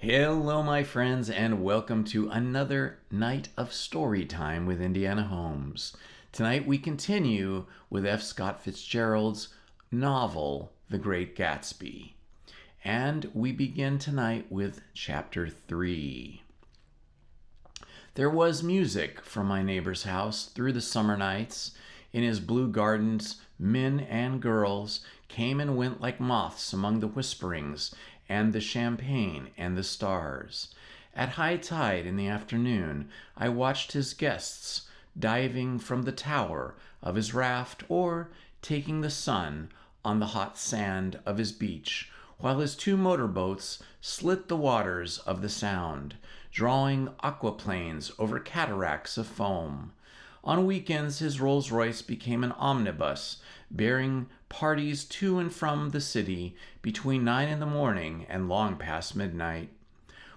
Hello, my friends, and welcome to another night of story time with Indiana Holmes. Tonight we continue with F. Scott Fitzgerald's novel, The Great Gatsby. And we begin tonight with Chapter 3. There was music from my neighbor's house through the summer nights. In his blue gardens, men and girls came and went like moths among the whisperings and the champagne and the stars. At high tide in the afternoon, I watched his guests diving from the tower of his raft or taking the sun on the hot sand of his beach, while his two motorboats slit the waters of the Sound, drawing aquaplanes over cataracts of foam. On weekends, his Rolls-Royce became an omnibus, bearing parties to and from the city between 9 in the morning and long past midnight,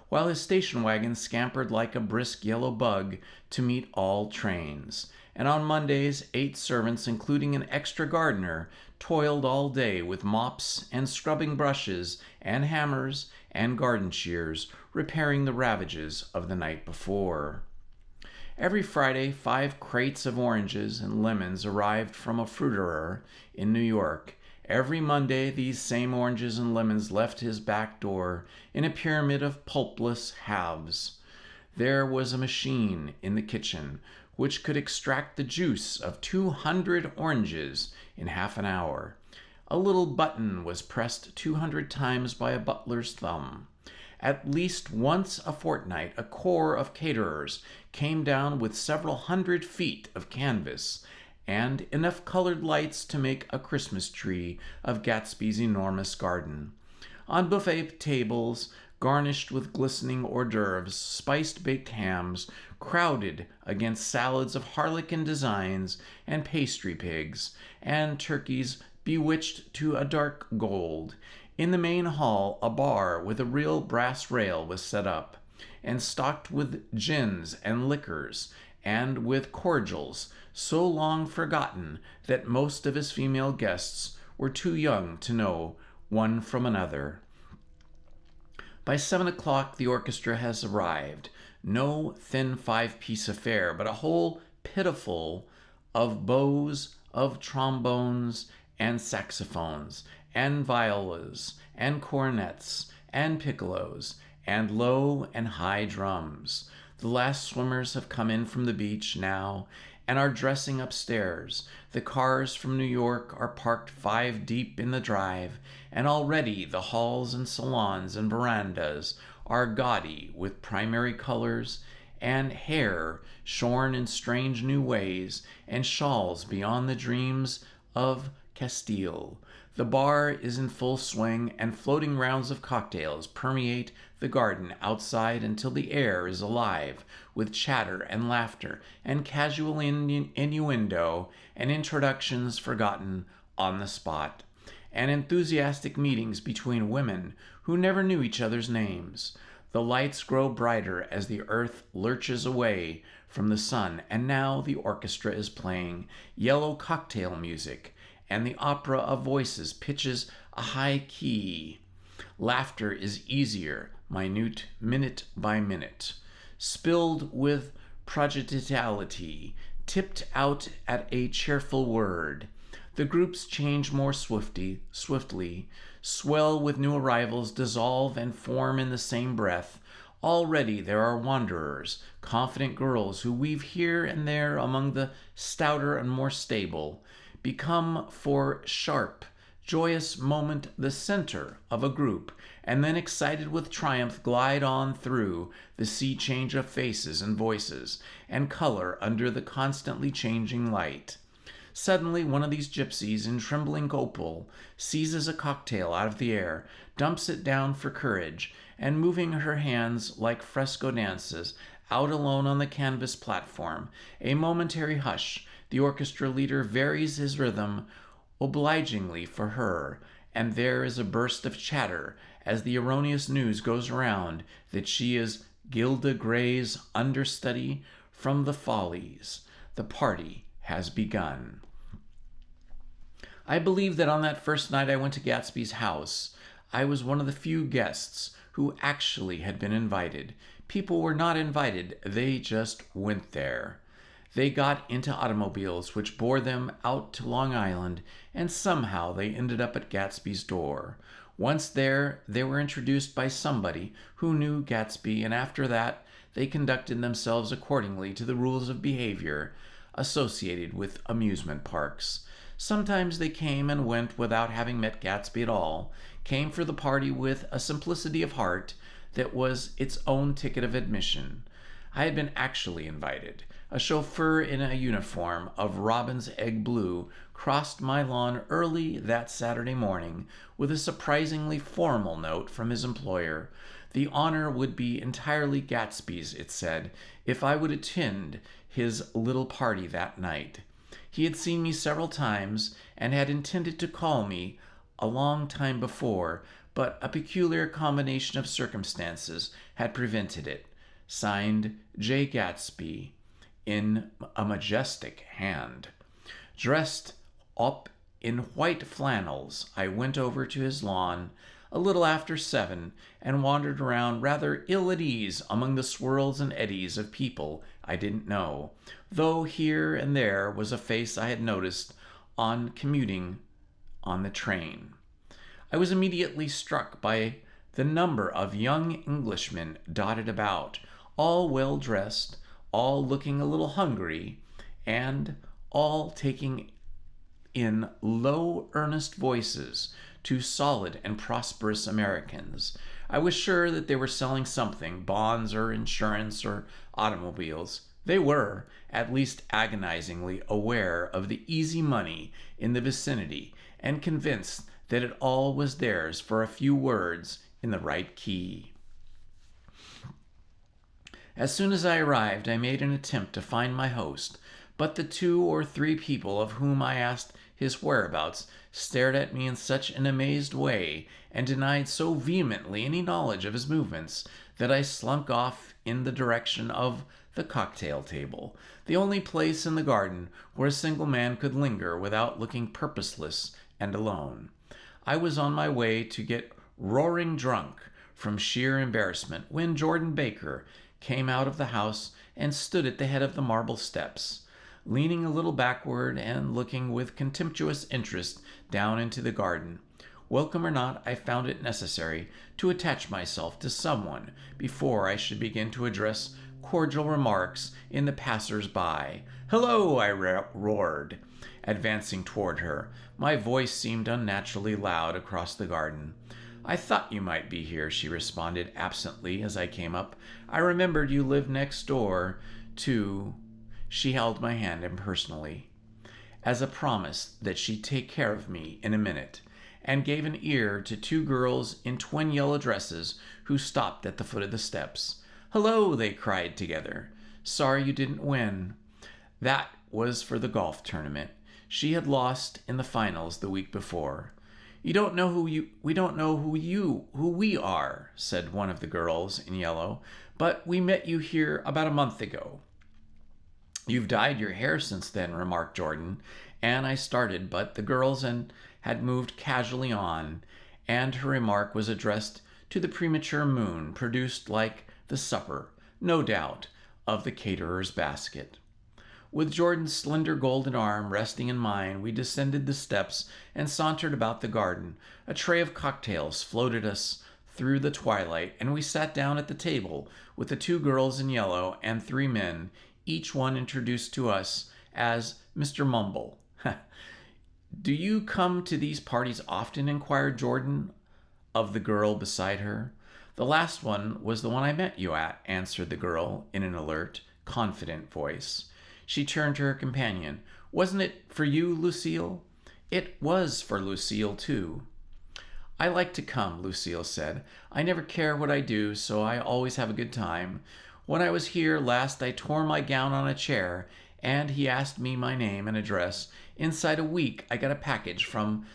while his station wagon scampered like a brisk yellow bug to meet all trains. And on Mondays, 8 servants, including an extra gardener, toiled all day with mops and scrubbing brushes and hammers and garden shears, repairing the ravages of the night before. Every Friday, 5 crates of oranges and lemons arrived from a fruiterer in New York. Every Monday, these same oranges and lemons left his back door in a pyramid of pulpless halves. There was a machine in the kitchen which could extract the juice of 200 oranges in half an hour. A little button was pressed 200 times by a butler's thumb. At least once a fortnight, a corps of caterers came down with several hundred feet of canvas and enough colored lights to make a Christmas tree of Gatsby's enormous garden. On buffet tables, garnished with glistening hors d'oeuvres, spiced baked hams crowded against salads of harlequin designs and pastry pigs, and turkeys bewitched to a dark gold. In the main hall, a bar with a real brass rail was set up, and stocked with gins and liquors, and with cordials so long forgotten that most of his female guests were too young to know one from another. By 7 o'clock, the orchestra has arrived. No thin 5-piece affair, but a whole pitiful of bows, of trombones, and saxophones, and violas, and cornets, and piccolos, and low and high drums. The last swimmers have come in from the beach now and are dressing upstairs. The cars from New York are parked 5 deep in the drive, and already the halls and salons and verandas are gaudy with primary colors and hair shorn in strange new ways and shawls beyond the dreams of Castile. The bar is in full swing, and floating rounds of cocktails permeate the garden outside until the air is alive with chatter and laughter and casual innuendo and introductions forgotten on the spot, and enthusiastic meetings between women who never knew each other's names. The lights grow brighter as the earth lurches away from the sun, and now the orchestra is playing yellow cocktail music, and the opera of voices pitches a high key. Laughter is easier, minute, minute by minute, spilled with prodigality, tipped out at a cheerful word. The groups change more swiftly, swell with new arrivals, dissolve and form in the same breath. Already there are wanderers, confident girls who weave here and there among the stouter and more stable, become for sharp, joyous moment the center of a group, and then excited with triumph glide on through the sea change of faces and voices and color under the constantly changing light. Suddenly, one of these gypsies in trembling opal seizes a cocktail out of the air, dumps it down for courage, and moving her hands like fresco dances out alone on the canvas platform, a momentary hush, the orchestra leader varies his rhythm obligingly for her, and there is a burst of chatter as the erroneous news goes around that she is Gilda Gray's understudy from the Follies. The party has begun. I believe that on that first night I went to Gatsby's house, I was one of the few guests who actually had been invited. People were not invited, they just went there. They got into automobiles which bore them out to Long Island, and somehow they ended up at Gatsby's door. Once there, they were introduced by somebody who knew Gatsby, and after that, they conducted themselves accordingly to the rules of behavior associated with amusement parks. Sometimes they came and went without having met Gatsby at all, came for the party with a simplicity of heart that was its own ticket of admission. I had been actually invited. A chauffeur in a uniform of robin's egg blue crossed my lawn early that Saturday morning with a surprisingly formal note from his employer. The honor would be entirely Gatsby's, it said, if I would attend his little party that night. He had seen me several times and had intended to call me a long time before, but a peculiar combination of circumstances had prevented it. Signed, J. Gatsby, in a majestic hand. Dressed up in white flannels, I went over to his lawn a little after 7 and wandered around rather ill at ease among the swirls and eddies of people I didn't know, though here and there was a face I had noticed on commuting on the train. I was immediately struck by the number of young Englishmen dotted about, all well dressed, all looking a little hungry, and all taking in low, earnest voices to solid and prosperous Americans. I was sure that they were selling something, bonds or insurance or automobiles. They were, at least agonizingly, aware of the easy money in the vicinity and convinced that it all was theirs for a few words in the right key. As soon as I arrived, I made an attempt to find my host, but the 2 or 3 people of whom I asked his whereabouts stared at me in such an amazed way and denied so vehemently any knowledge of his movements that I slunk off in the direction of the cocktail table, the only place in the garden where a single man could linger without looking purposeless and alone. I was on my way to get roaring drunk from sheer embarrassment when Jordan Baker came out of the house and stood at the head of the marble steps, leaning a little backward and looking with contemptuous interest down into the garden. Welcome or not, I found it necessary to attach myself to someone before I should begin to address cordial remarks in the passers-by. "Hello," I roared, advancing toward her. My voice seemed unnaturally loud across the garden. "I thought you might be here," she responded absently as I came up. "I remembered you lived next door to—" She held my hand impersonally, as a promise that she'd take care of me in a minute, and gave an ear to 2 girls in twin yellow dresses who stopped at the foot of the steps. "Hello," they cried together. "Sorry you didn't win." That was for the golf tournament. She had lost in the finals the week before. We don't know who we are," said one of the girls in yellow, "but we met you here about a month ago." "You've dyed your hair since then," remarked Jordan, and I started, but the girls had moved casually on, and her remark was addressed to the premature moon, produced like the supper, no doubt, of the caterer's basket. With Jordan's slender golden arm resting in mine, we descended the steps and sauntered about the garden. A tray of cocktails floated us through the twilight, and we sat down at the table with the 2 girls in yellow and 3 men, each one introduced to us as Mr. Mumble. "Do you come to these parties often?" inquired Jordan of the girl beside her. "The last one was the one I met you at," answered the girl in an alert, confident voice. She turned to her companion. "Wasn't it for you, Lucille?" "It was for Lucille, too." "I like to come," Lucille said. "I never care what I do, so I always have a good time. When I was here last, I tore my gown on a chair, and he asked me my name and address. Inside a week, I got a package from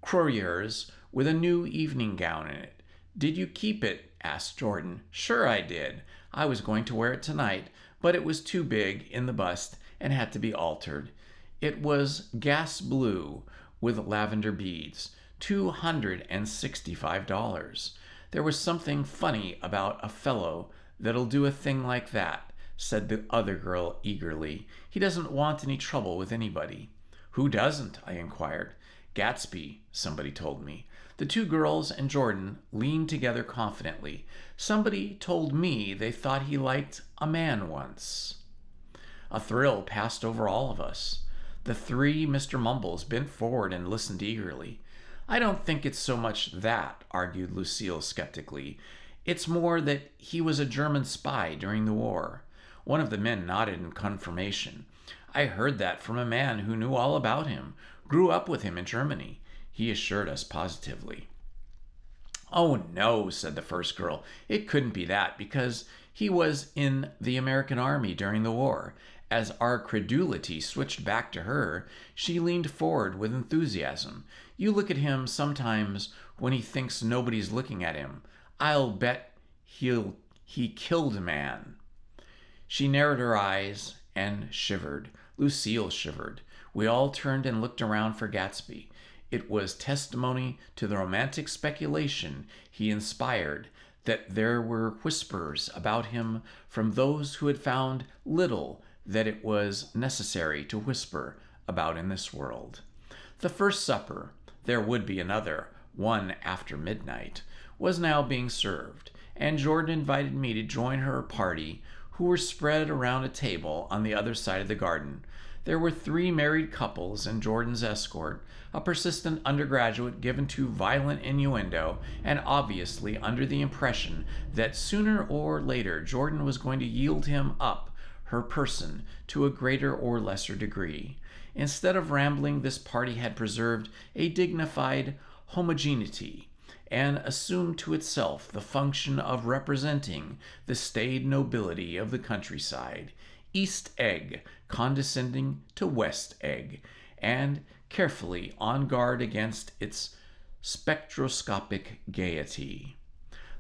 Croyer's with a new evening gown in it." "Did you keep it?" asked Jordan. "Sure I did. I was going to wear it tonight, but it was too big in the bust and had to be altered. It was gas blue with lavender beads. $265. There was something funny about a fellow that'll do a thing like that, said the other girl eagerly. He doesn't want any trouble with anybody. Who doesn't? I inquired. Gatsby, somebody told me. The two girls and Jordan leaned together confidently. Somebody told me they thought he liked a man once. A thrill passed over all of us. The three Mr. Mumbles bent forward and listened eagerly. I don't think it's so much that, argued Lucille skeptically. It's more that he was a German spy during the war. One of the men nodded in confirmation. I heard that from a man who knew all about him, grew up with him in Germany. He assured us positively. Oh, no, said the first girl. It couldn't be that, because he was in the American Army during the war. As our credulity switched back to her, she leaned forward with enthusiasm. You look at him sometimes when he thinks nobody's looking at him. I'll bet he killed a man. She narrowed her eyes and shivered. Lucille shivered. We all turned and looked around for Gatsby. It was testimony to the romantic speculation he inspired that there were whispers about him from those who had found little that it was necessary to whisper about in this world. The first supper, there would be another, one after midnight, was now being served, and Jordan invited me to join her party, who were spread around a table on the other side of the garden. There were 3 married couples and Jordan's escort, a persistent undergraduate given to violent innuendo, and obviously under the impression that sooner or later Jordan was going to yield him up, her person, to a greater or lesser degree. Instead of rambling, this party had preserved a dignified homogeneity and assumed to itself the function of representing the staid nobility of the countryside, East Egg condescending to West Egg, and carefully on guard against its spectroscopic gaiety.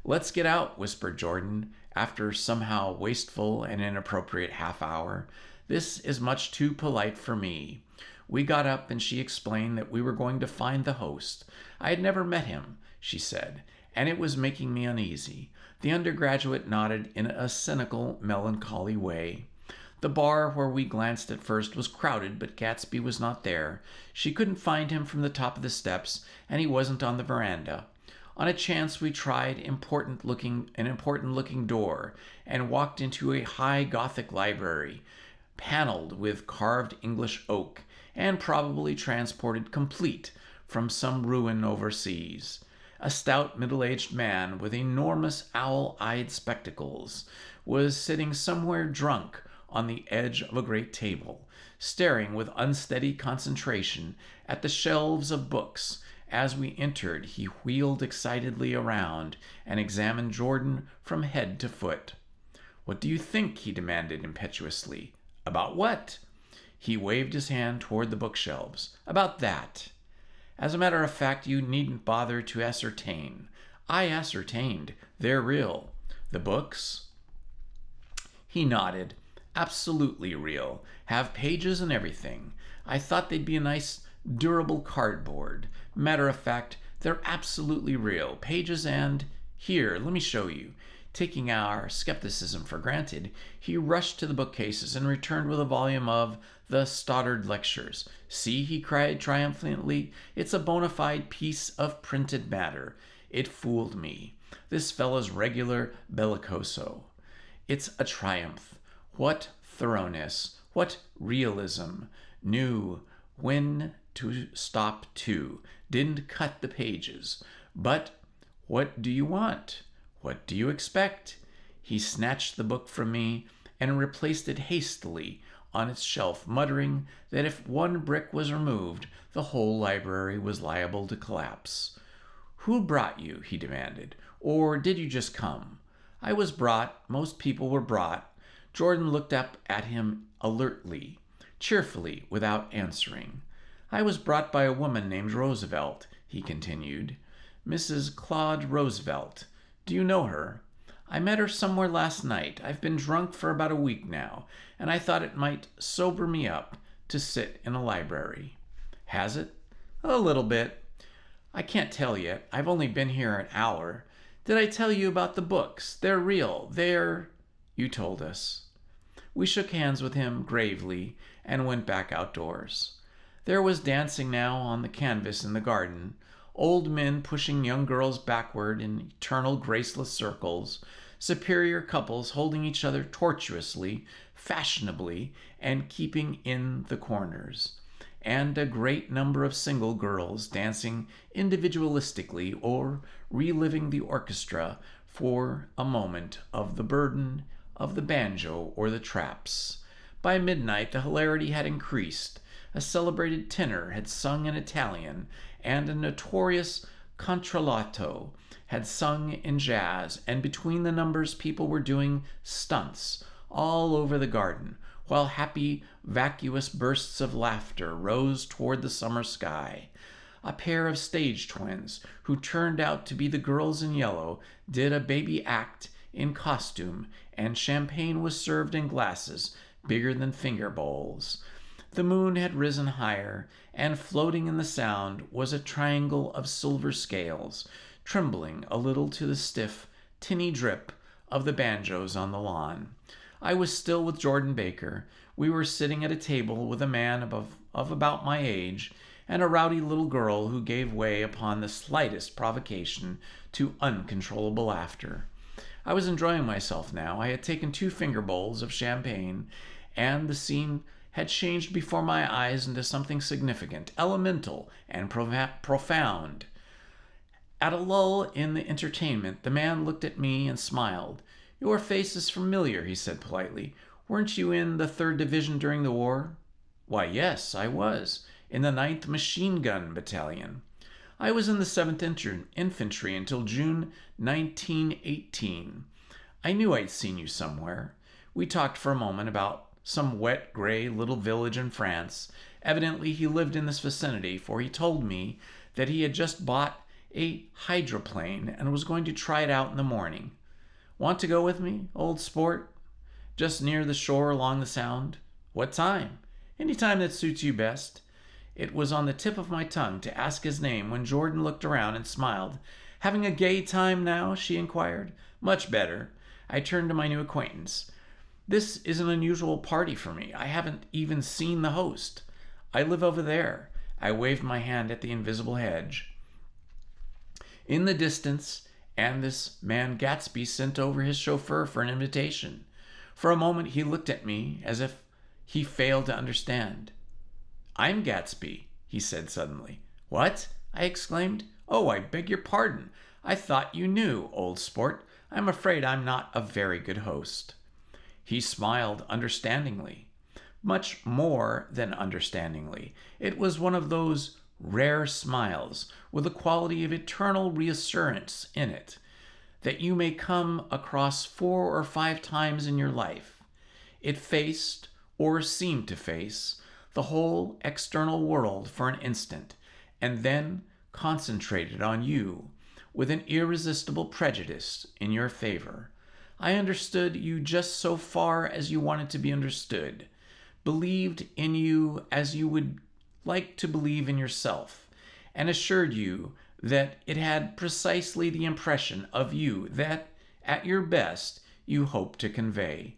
Let's get out, whispered Jordan, after somehow wasteful and inappropriate half hour. This is much too polite for me. We got up and she explained that we were going to find the host. I had never met him, she said, and it was making me uneasy. The undergraduate nodded in a cynical, melancholy way. The bar where we glanced at first was crowded, but Gatsby was not there. She couldn't find him from the top of the steps, and he wasn't on the veranda. On a chance, we tried an important-looking door and walked into a high Gothic library, paneled with carved English oak, and probably transported complete from some ruin overseas. A stout middle-aged man with enormous owl-eyed spectacles was sitting somewhere drunk on the edge of a great table, staring with unsteady concentration at the shelves of books. As we entered, he wheeled excitedly around and examined Jordan from head to foot. What do you think? He demanded impetuously. About what? He waved his hand toward the bookshelves. About that. As a matter of fact, you needn't bother to ascertain. I ascertained. They're real. The books? He nodded. Absolutely real. Have pages and everything. I thought they'd be a nice, durable cardboard. Matter of fact, they're absolutely real. Pages and... Here, let me show you. Taking our skepticism for granted, he rushed to the bookcases and returned with a volume of the Stoddard Lectures. See, he cried triumphantly, it's a bona fide piece of printed matter. It fooled me. This fellow's regular bellicoso. It's a triumph. What thoroughness, what realism. Knew when to stop too. Didn't cut the pages. But what do you want? What do you expect? He snatched the book from me and replaced it hastily on its shelf, muttering that if one brick was removed, the whole library was liable to collapse. Who brought you? He demanded. Or did you just come? I was brought. Most people were brought. Jordan looked up at him alertly, cheerfully, without answering. I was brought by a woman named Roosevelt, he continued. Mrs. Claude Roosevelt. Do you know her? I met her somewhere last night. I've been drunk for about a week now, and I thought it might sober me up to sit in a library. Has it? A little bit. I can't tell yet. I've only been here an hour. Did I tell you about the books? They're real. They're... You told us. We shook hands with him gravely and went back outdoors. There was dancing now on the canvas in the garden, old men pushing young girls backward in eternal graceless circles, superior couples holding each other tortuously, fashionably, and keeping in the corners, and a great number of single girls dancing individualistically or reliving the orchestra for a moment of the burden of the banjo or the traps. By midnight the hilarity had increased. A celebrated tenor had sung in Italian, and a notorious contralto had sung in jazz, and between the numbers people were doing stunts all over the garden, while happy, vacuous bursts of laughter rose toward the summer sky. A pair of stage twins, who turned out to be the girls in yellow, did a baby act in costume, and champagne was served in glasses bigger than finger bowls. The moon had risen higher, and floating in the sound was a triangle of silver scales, trembling a little to the stiff, tinny drip of the banjos on the lawn. I was still with Jordan Baker. We were sitting at a table with a man of about my age and a rowdy little girl who gave way upon the slightest provocation to uncontrollable laughter. I was enjoying myself now. I had taken 2 finger bowls of champagne, and the scene had changed before my eyes into something significant, elemental, and profound. At a lull in the entertainment, the man looked at me and smiled. "Your face is familiar," he said politely. "Weren't you in the 3rd Division during the war?" "Why, yes, I was, in the 9th Machine Gun Battalion. I was in the 7th Infantry until June 1918. I knew I'd seen you somewhere." We talked for a moment about some wet, gray little village in France. Evidently he lived in this vicinity, for he told me that he had just bought a hydroplane and was going to try it out in the morning. "Want to go with me, old sport? Just near the shore along the Sound." "What time?" "Any time that suits you best." It was on the tip of my tongue to ask his name when Jordan looked around and smiled. "Having a gay time now?" she inquired. "Much better." I turned to my new acquaintance. "This is an unusual party for me. I haven't even seen the host." "I live over there." I waved my hand at the invisible hedge. In the distance, and this man Gatsby sent over his chauffeur for an invitation. For a moment he looked at me as if he failed to understand. "I'm Gatsby," he said suddenly. "What?" I exclaimed. "Oh, I beg your pardon. I thought you knew, old sport. I'm afraid I'm not a very good host." He smiled understandingly, much more than understandingly. It was one of those rare smiles with a quality of eternal reassurance in it that you may come across 4 or 5 times in your life. It faced, or seemed to face, the whole external world for an instant, and then concentrated on you with an irresistible prejudice in your favor. I understood you just so far as you wanted to be understood, believed in you as you would like to believe in yourself, and assured you that it had precisely the impression of you that, at your best, you hoped to convey.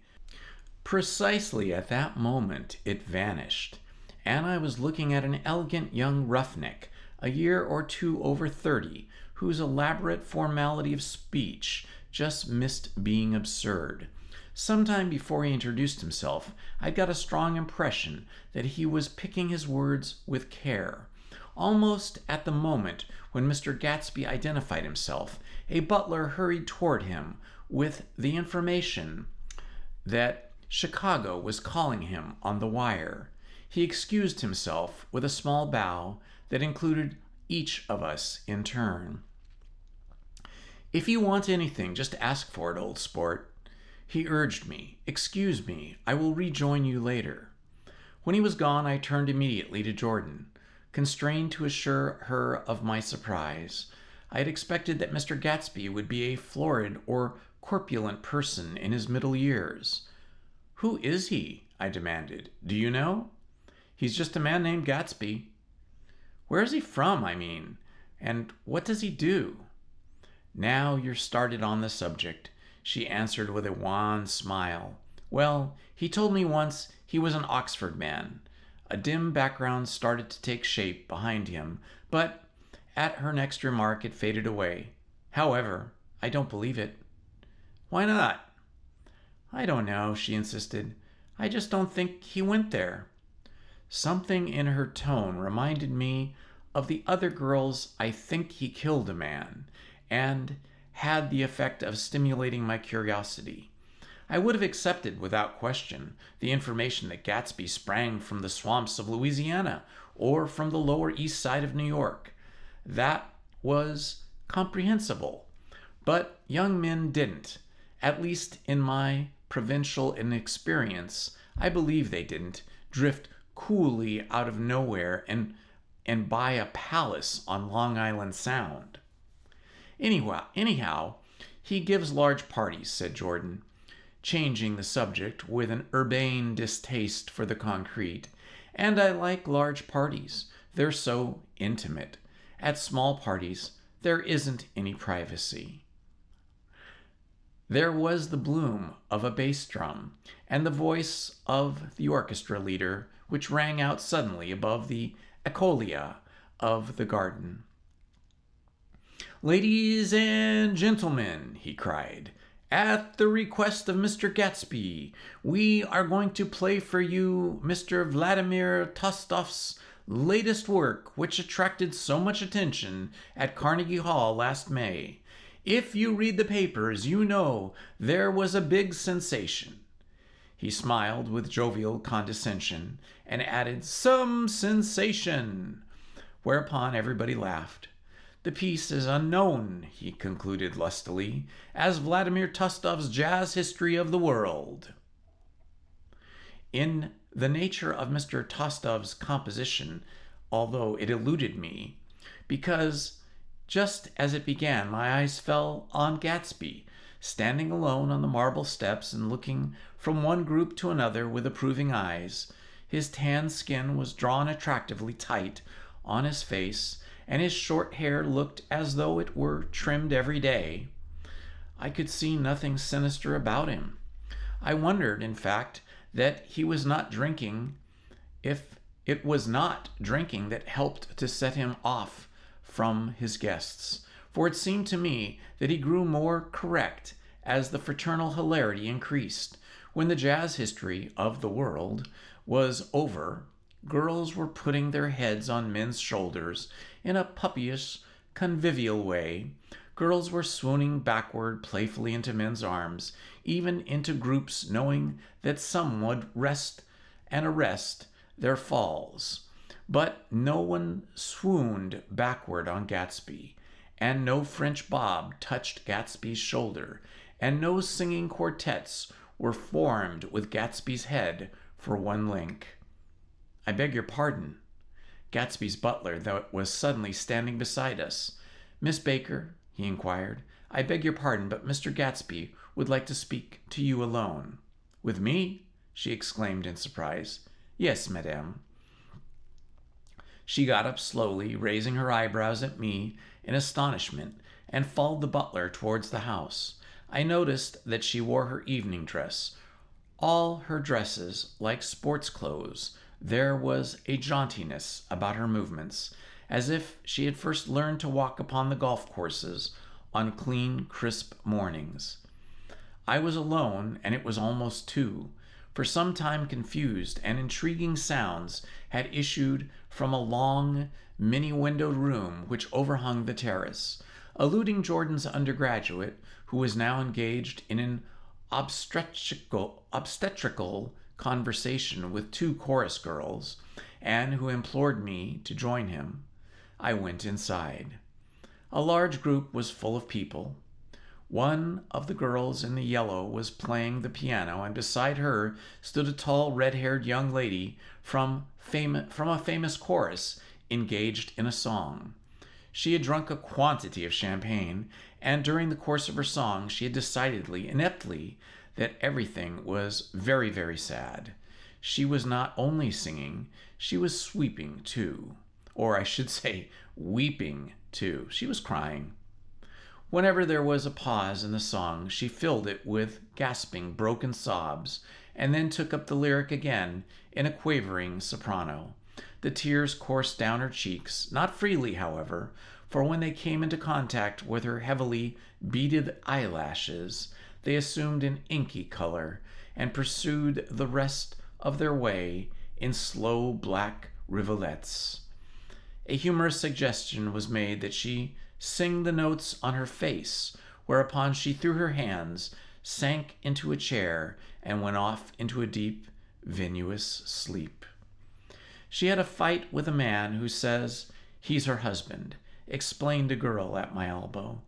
Precisely at that moment it vanished, and I was looking at an elegant young roughneck, a year or 2 over 30, whose elaborate formality of speech just missed being absurd. Sometime before he introduced himself, I got a strong impression that he was picking his words with care. Almost at the moment when Mr. Gatsby identified himself, a butler hurried toward him with the information that Chicago was calling him on the wire. He excused himself with a small bow that included each of us in turn. "If you want anything, just ask for it, old sport." He urged me. "Excuse me, I will rejoin you later." When he was gone, I turned immediately to Jordan, constrained to assure her of my surprise. I had expected that Mr. Gatsby would be a florid or corpulent person in his middle years. "Who is he?" I demanded. "Do you know?" "He's just a man named Gatsby." "Where is he from, I mean?" And what does he do? Now you're started on the subject, she answered with a wan smile. Well, he told me once he was an Oxford man. A dim background started to take shape behind him, but at her next remark it faded away. However, I don't believe it. Why not? I don't know, she insisted. I just don't think he went there. Something in her tone reminded me of the other girls. I think he killed a man, and had the effect of stimulating my curiosity. I would have accepted without question the information that Gatsby sprang from the swamps of Louisiana or from the Lower East Side of New York. That was comprehensible. But young men didn't. At least in my provincial inexperience, I believe they didn't drift coolly out of nowhere and buy a palace on Long Island Sound. Anyhow, he gives large parties, said Jordan, changing the subject with an urbane distaste for the concrete. And I like large parties. They're so intimate. At small parties, there isn't any privacy. There was the bloom of a bass drum and the voice of the orchestra leader, which rang out suddenly above the eccolia of the garden. Ladies and gentlemen, he cried, at the request of Mr. Gatsby, we are going to play for you Mr. Vladimir Tostov's latest work, which attracted so much attention at Carnegie Hall last May. If you read the papers, you know there was a big sensation. He smiled with jovial condescension and added, some sensation, whereupon everybody laughed. The piece is unknown, he concluded lustily, as Vladimir Tostov's Jazz History of the World. In the nature of Mr. Tostov's composition, although it eluded me, because just as it began, my eyes fell on Gatsby, standing alone on the marble steps and looking from one group to another with approving eyes. His tan skin was drawn attractively tight on his face, and his short hair looked as though it were trimmed every day. I could see nothing sinister about him. I wondered, in fact, that he was not drinking, if it was not drinking that helped to set him off from his guests, for it seemed to me that he grew more correct as the fraternal hilarity increased. When the jazz history of the world was over, girls were putting their heads on men's shoulders in a puppyish, convivial way. Girls were swooning backward playfully into men's arms, even into groups, knowing that some would arrest their falls. But no one swooned backward on Gatsby, and no French bob touched Gatsby's shoulder, and no singing quartets were formed with Gatsby's head for one link. I beg your pardon. Gatsby's butler was suddenly standing beside us. Miss Baker, he inquired, I beg your pardon, but Mr. Gatsby would like to speak to you alone. With me? She exclaimed in surprise. Yes, madame. She got up slowly, raising her eyebrows at me in astonishment, and followed the butler towards the house. I noticed that she wore her evening dress. All her dresses like sports clothes, there was a jauntiness about her movements, as if she had first learned to walk upon the golf courses on clean, crisp mornings. I was alone, and it was almost 2. For some time confused and intriguing sounds had issued from a long, many-windowed room which overhung the terrace. Eluding Jordan's undergraduate, who was now engaged in an obstetrical conversation with 2 chorus girls, and who implored me to join him, I went inside. A large group was full of people. One of the girls in the yellow was playing the piano, and beside her stood a tall, red-haired young lady from a famous chorus engaged in a song. She had drunk a quantity of champagne, and during the course of her song she had decidedly, ineptly, that everything was very, very sad. She was not only singing, she was sweeping too, or I should say weeping too. She was crying. Whenever there was a pause in the song, she filled it with gasping, broken sobs, and then took up the lyric again in a quavering soprano. The tears coursed down her cheeks, not freely, however, for when they came into contact with her heavily beaded eyelashes, they assumed an inky color and pursued the rest of their way in slow black rivulets. A humorous suggestion was made that she sing the notes on her face, whereupon she threw her hands, sank into a chair, and went off into a deep, vinous sleep. She had a fight with a man who says he's her husband, explained a girl at my elbow.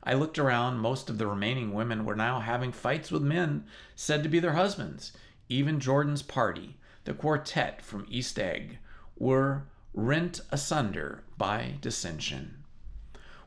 I looked around. Most of the remaining women were now having fights with men said to be their husbands. Even Jordan's party, the quartet from East Egg, were rent asunder by dissension.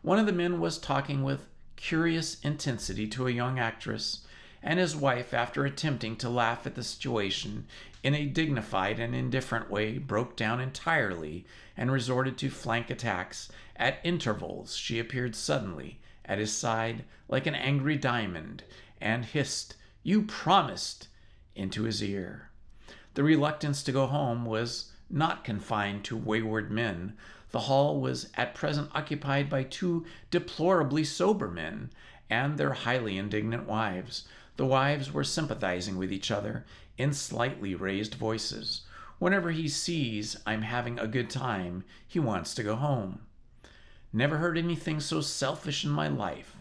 One of the men was talking with curious intensity to a young actress, and his wife, after attempting to laugh at the situation in a dignified and indifferent way, broke down entirely and resorted to flank attacks. At intervals, she appeared suddenly at his side like an angry diamond and hissed, "You promised!" into his ear. The reluctance to go home was not confined to wayward men. The hall was at present occupied by two deplorably sober men and their highly indignant wives. The wives were sympathizing with each other in slightly raised voices. Whenever he sees I'm having a good time, he wants to go home. Never heard anything so selfish in my life.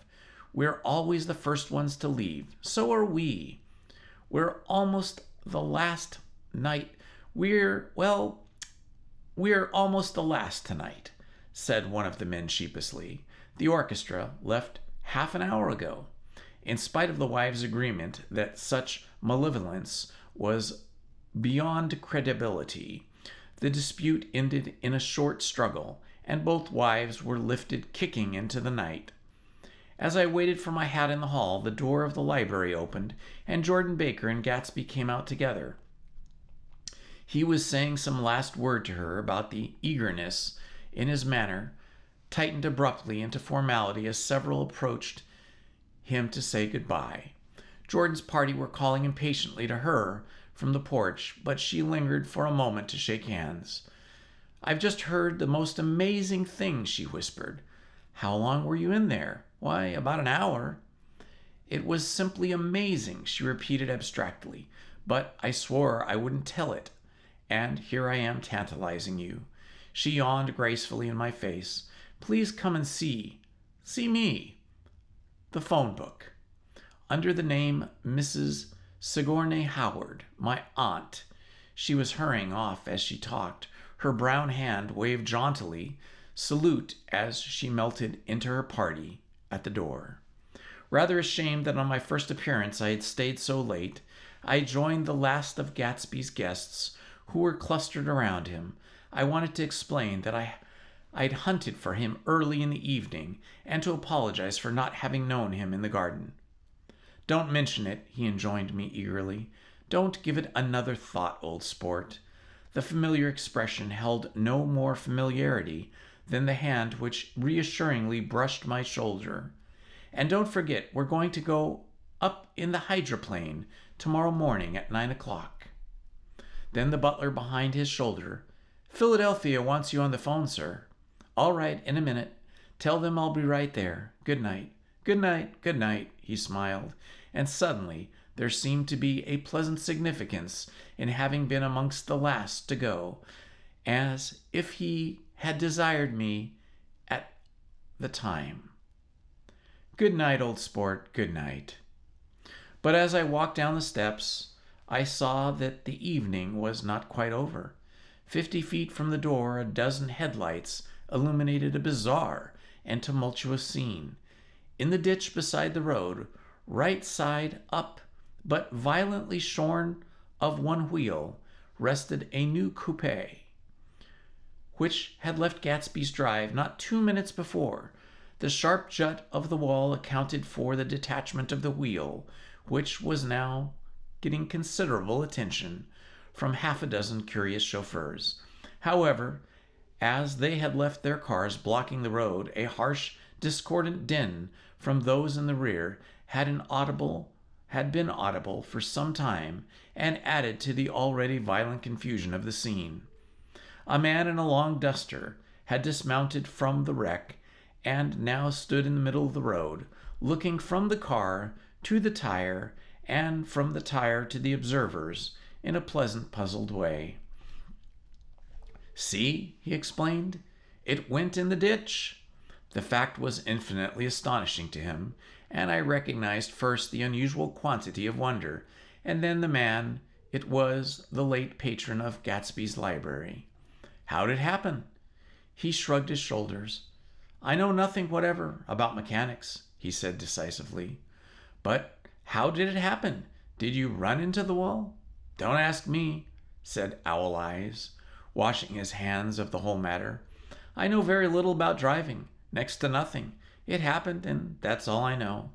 We're always the first ones to leave. So are we. We're almost the last night. We're almost the last tonight, said one of the men sheepishly. The orchestra left half an hour ago. In spite of the wives' agreement that such malevolence was beyond credibility, the dispute ended in a short struggle, and both wives were lifted kicking into the night. As I waited for my hat in the hall, the door of the library opened, and Jordan Baker and Gatsby came out together. He was saying some last word to her about the eagerness in his manner, tightened abruptly into formality as several approached him to say goodbye. Jordan's party were calling impatiently to her from the porch, but she lingered for a moment to shake hands. "I've just heard the most amazing thing," she whispered. "How long were you in there?" "Why, about an hour." "It was simply amazing," she repeated abstractedly, "but I swore I wouldn't tell it. And here I am tantalizing you." She yawned gracefully in my face. "Please come and see me. The phone book. Under the name Mrs. Sigourney Howard, my aunt." She was hurrying off as she talked. Her brown hand waved jauntily, salute as she melted into her party at the door. Rather ashamed that on my first appearance I had stayed so late, I joined the last of Gatsby's guests who were clustered around him. I wanted to explain that I'd hunted for him early in the evening and to apologize for not having known him in the garden. "Don't mention it," he enjoined me eagerly. "Don't give it another thought, old sport." The familiar expression held no more familiarity than the hand which reassuringly brushed my shoulder. "And don't forget, we're going to go up in the hydroplane tomorrow morning at 9 o'clock. Then the butler behind his shoulder, "Philadelphia wants you on the phone, sir." "All right, in a minute. Tell them I'll be right there. Good night." "Good night, good night," he smiled, and suddenly there seemed to be a pleasant significance in having been amongst the last to go, as if he had desired me at the time. "Good night, old sport, good night." But as I walked down the steps, I saw that the evening was not quite over. 50 feet from the door, a dozen headlights illuminated a bizarre and tumultuous scene. In the ditch beside the road, right side up, but violently shorn of one wheel, rested a new coupe, which had left Gatsby's drive not 2 minutes before. The sharp jut of the wall accounted for the detachment of the wheel, which was now getting considerable attention from half a dozen curious chauffeurs. However, As they had left their cars blocking the road, a harsh, discordant din from those in the rear had been audible for some time and added to the already violent confusion of the scene. A man in a long duster had dismounted from the wreck and now stood in the middle of the road, looking from the car to the tire and from the tire to the observers in a pleasant, puzzled way. "See," he explained, "it went in the ditch." The fact was infinitely astonishing to him, and I recognized first the unusual quantity of wonder, and then the man. It was the late patron of Gatsby's library. "How'd it happen?" He shrugged his shoulders. "I know nothing whatever about mechanics," he said decisively. "But how did it happen? Did you run into the wall?" "Don't ask me," said Owl Eyes, washing his hands of the whole matter. "I know very little about driving, next to nothing. It happened, and that's all I know."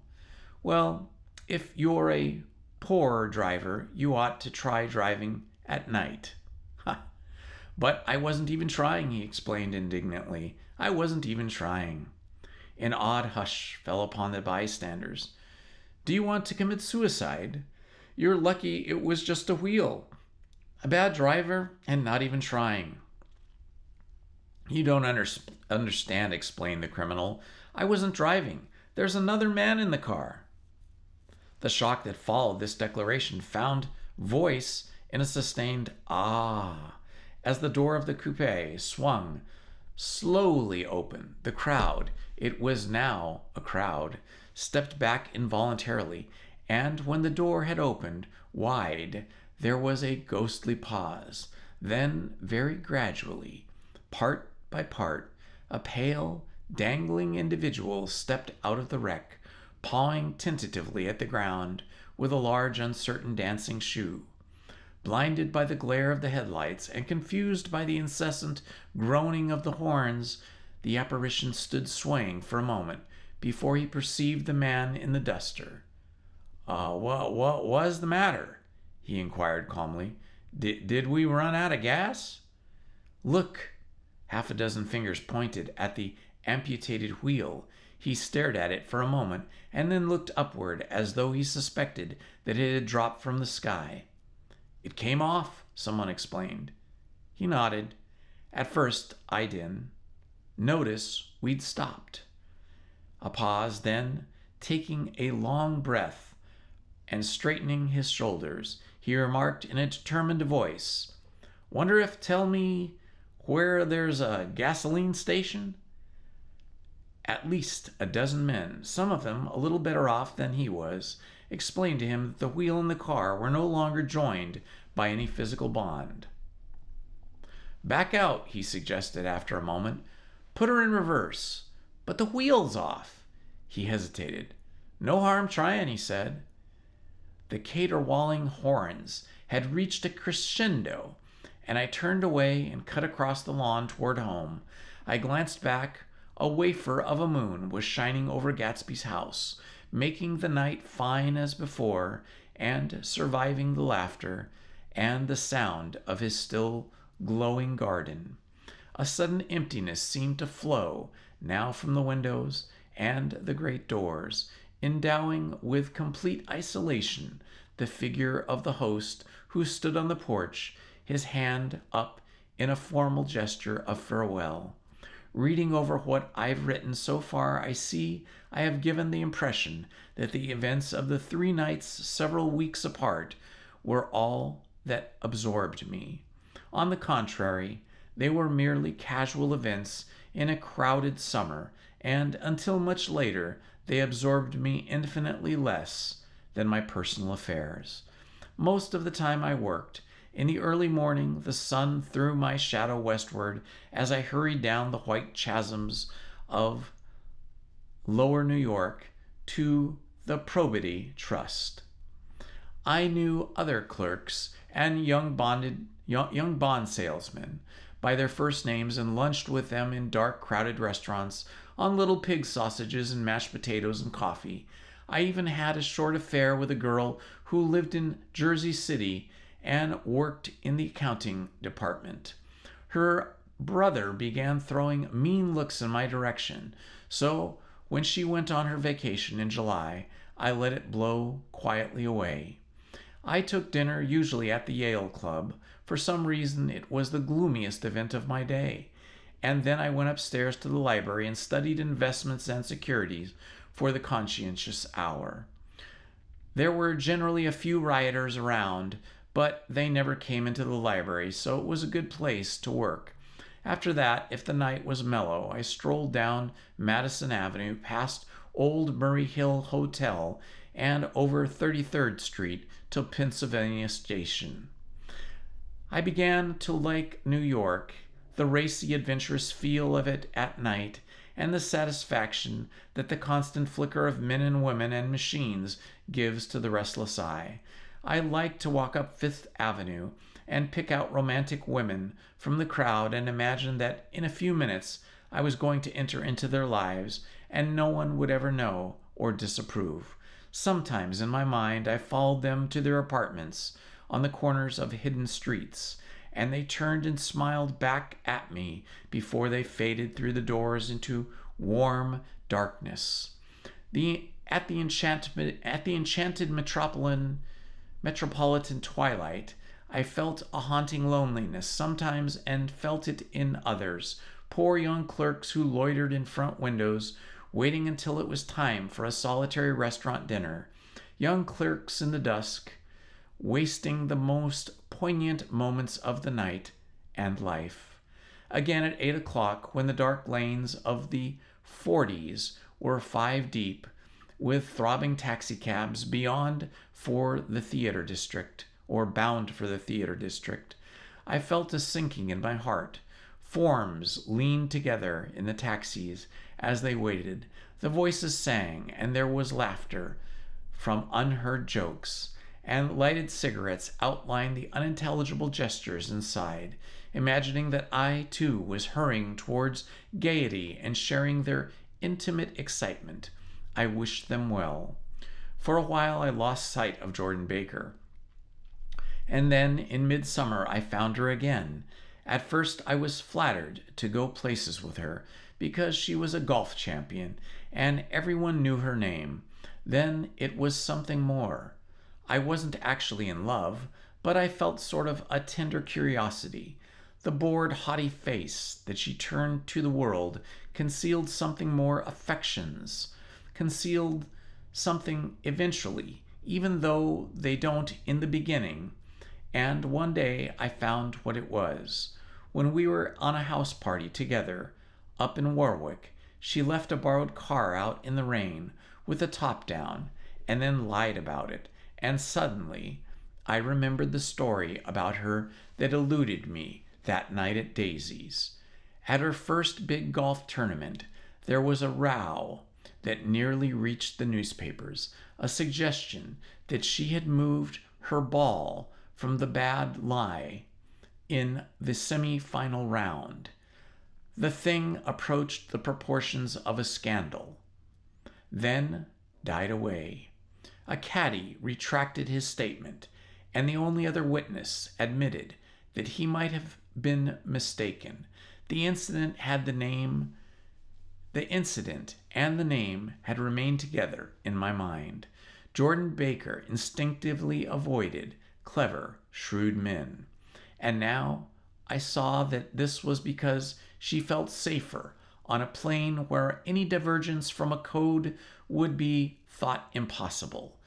"Well, if you're a poor driver, you ought to try driving at night." "Ha! But I wasn't even trying," he explained indignantly. "I wasn't even trying." An odd hush fell upon the bystanders. "Do you want to commit suicide? You're lucky it was just a wheel. A bad driver and not even trying." "You don't understand," explained the criminal. "I wasn't driving. There's another man in the car." The shock that followed this declaration found voice in a sustained "ah" as the door of the coupe swung slowly open. The crowd, it was now a crowd, stepped back involuntarily, and when the door had opened wide, there was a ghostly pause. Then, very gradually, part by part, a pale, dangling individual stepped out of the wreck, pawing tentatively at the ground with a large, uncertain dancing shoe. Blinded by the glare of the headlights and confused by the incessant groaning of the horns, the apparition stood swaying for a moment before he perceived the man in the duster. What was the matter?" he inquired calmly. Did we run out of gas?" "Look!" Half a dozen fingers pointed at the amputated wheel. He stared at it for a moment and then looked upward as though he suspected that it had dropped from the sky. "It came off," someone explained. He nodded. "At first, I didn't notice we'd stopped." A pause, then, taking a long breath and straightening his shoulders, he remarked in a determined voice, "Wonder if tell me where there's a gasoline station?" At least a dozen men, some of them a little better off than he was, explained to him that the wheel and the car were no longer joined by any physical bond. "Back out," he suggested after a moment. "Put her in reverse." "But the wheel's off." He hesitated. "No harm trying," he said. The caterwauling horns had reached a crescendo, and I turned away and cut across the lawn toward home. I glanced back. A wafer of a moon was shining over Gatsby's house, making the night fine as before, and surviving the laughter and the sound of his still glowing garden. A sudden emptiness seemed to flow now from the windows and the great doors, endowing with complete isolation the figure of the host who stood on the porch, his hand up in a formal gesture of farewell. Reading over what I've written so far, I see I have given the impression that the events of the 3 nights several weeks apart were all that absorbed me. On the contrary, they were merely casual events in a crowded summer, and until much later, they absorbed me infinitely less than my personal affairs. Most of the time I worked. In the early morning, the sun threw my shadow westward as I hurried down the white chasms of lower New York to the Probity Trust. I knew other clerks and young bond salesmen by their first names and lunched with them in dark, crowded restaurants on little pig sausages and mashed potatoes and coffee. I even had a short affair with a girl who lived in Jersey City and worked in the accounting department. Her brother began throwing mean looks in my direction, so when she went on her vacation in July, I let it blow quietly away. I took dinner usually at the Yale Club. For some reason, it was the gloomiest event of my day. And then I went upstairs to the library and studied investments and securities for the conscientious hour. There were generally a few rioters around, but they never came into the library, so it was a good place to work. After that, if the night was mellow, I strolled down Madison Avenue past Old Murray Hill Hotel and over 33rd Street to Pennsylvania Station. I began to like New York, the racy, adventurous feel of it at night, and the satisfaction that the constant flicker of men and women and machines gives to the restless eye. I liked to walk up Fifth Avenue and pick out romantic women from the crowd and imagine that in a few minutes I was going to enter into their lives and no one would ever know or disapprove. Sometimes in my mind I followed them to their apartments on the corners of hidden streets, and they turned and smiled back at me before they faded through the doors into warm darkness. At the enchanted metropolitan twilight, I felt a haunting loneliness sometimes and felt it in others. Poor young clerks who loitered in front windows, waiting until it was time for a solitary restaurant dinner. Young clerks in the dusk, wasting the most poignant moments of the night and life. Again at 8 o'clock, when the dark lanes of the 40s were 5 deep, with throbbing taxicabs beyond for the theater district, or bound for the theater district, I felt a sinking in my heart. Forms leaned together in the taxis as they waited. The voices sang, and there was laughter from unheard jokes, and lighted cigarettes outlined the unintelligible gestures inside. Imagining that I, too, was hurrying towards gaiety and sharing their intimate excitement, I wished them well. For a while I lost sight of Jordan Baker. And then, in midsummer, I found her again. At first I was flattered to go places with her, because she was a golf champion, and everyone knew her name. Then it was something more. I wasn't actually in love, but I felt sort of a tender curiosity. The bored, haughty face that she turned to the world concealed something more affections, concealed something eventually, even though they don't in the beginning. And one day I found what it was. When we were on a house party together up in Warwick, she left a borrowed car out in the rain with the top down and then lied about it. And suddenly I remembered the story about her that eluded me that night at Daisy's. At her first big golf tournament, there was a row that nearly reached the newspapers, a suggestion that she had moved her ball from the bad lie in the semi-final round. The thing approached the proportions of a scandal, then died away. A caddy retracted his statement, and the only other witness admitted that he might have been mistaken. The incident and the name had remained together in my mind. Jordan Baker instinctively avoided clever, shrewd men. And now I saw that this was because she felt safer on a plane where any divergence from a code would be thought impossible.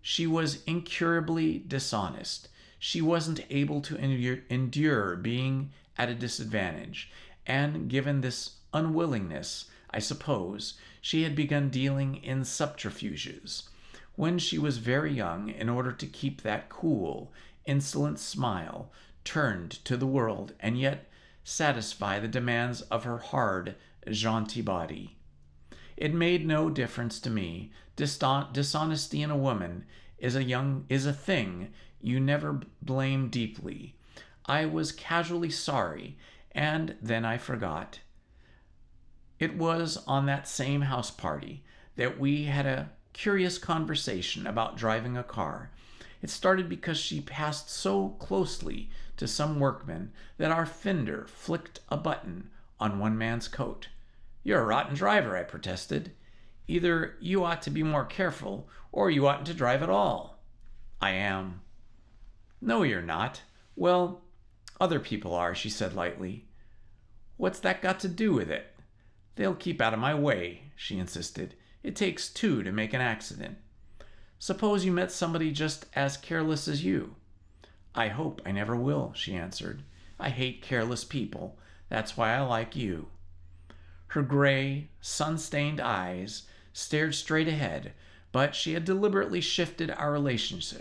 She was incurably dishonest. She wasn't able to endure being at a disadvantage, and given this unwillingness, I suppose, she had begun dealing in subterfuges. When she was very young, in order to keep that cool, insolent smile turned to the world and yet satisfy the demands of her hard, jaunty body. It made no difference to me. Dishonesty in a woman is a thing you never blame deeply. I was casually sorry, and then I forgot. It was on that same house party that we had a curious conversation about driving a car. It started because she passed so closely to some workman that our fender flicked a button on one man's coat. "You're a rotten driver," I protested. "Either you ought to be more careful, or you oughtn't to drive at all." "I am." "No, you're not." "Well, other people are," she said lightly. "What's that got to do with it?" "They'll keep out of my way," she insisted. "It takes two to make an accident." "Suppose you met somebody just as careless as you?" "I hope I never will," she answered. "I hate careless people. That's why I like you." Her gray, sun-stained eyes stared straight ahead, but she had deliberately shifted our relations,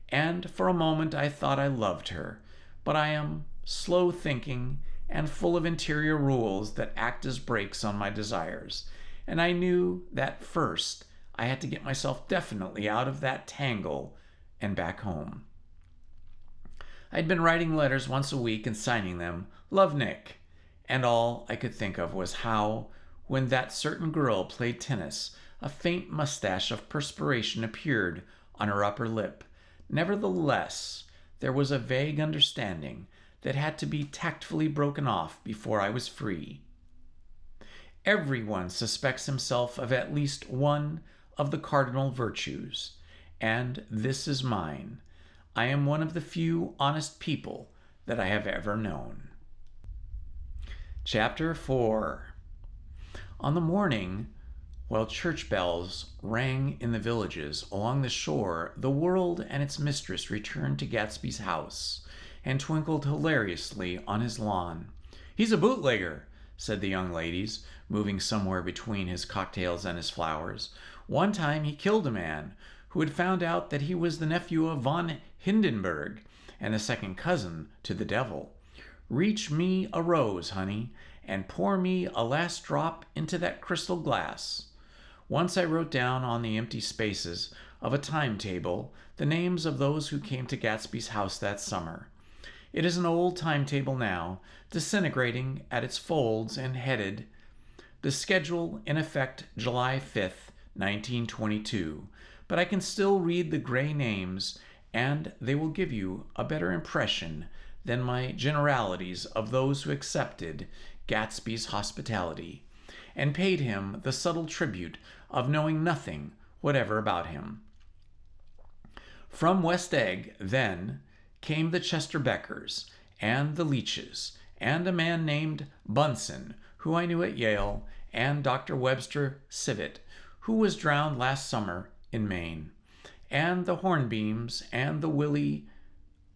and for a moment I thought I loved her, but I am slow-thinking and full of interior rules that act as brakes on my desires, and I knew that first I had to get myself definitely out of that tangle and back home. I'd been writing letters once a week and signing them, "Love, Nick," and all I could think of was how, when that certain girl played tennis, a faint mustache of perspiration appeared on her upper lip. Nevertheless, there was a vague understanding that had to be tactfully broken off before I was free. Everyone suspects himself of at least one of the cardinal virtues, and this is mine. I am one of the few honest people that I have ever known. Chapter 4. On the morning, while church bells rang in the villages along the shore, the world and its mistress returned to Gatsby's house and twinkled hilariously on his lawn. "He's a bootlegger," said the young ladies, moving somewhere between his cocktails and his flowers. "One time he killed a man who had found out that he was the nephew of von Hindenburg and a second cousin to the devil. Reach me a rose, honey, and pour me a last drop into that crystal glass." Once I wrote down on the empty spaces of a timetable the names of those who came to Gatsby's house that summer. It is an old timetable now, disintegrating at its folds and headed, "The schedule in effect July 5th, 1922, but I can still read the gray names, and they will give you a better impression than my generalities of those who accepted Gatsby's hospitality and paid him the subtle tribute of knowing nothing whatever about him. From West Egg, then, came the Chester Beckers and the Leaches and a man named Bunsen, who I knew at Yale, and Dr. Webster Civet, who was drowned last summer in Maine, and the Hornbeams and the Willie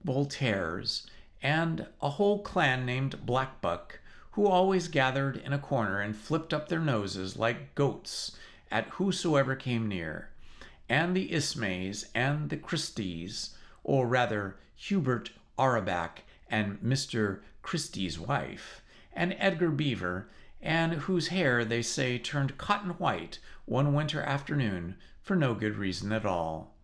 Voltaires, and a whole clan named Blackbuck, who always gathered in a corner and flipped up their noses like goats at whosoever came near, and the Ismays and the Christies, or rather Hubert Auerbach and Mr. Christie's wife, and Edgar Beaver, and whose hair, they say, turned cotton white one winter afternoon for no good reason at all.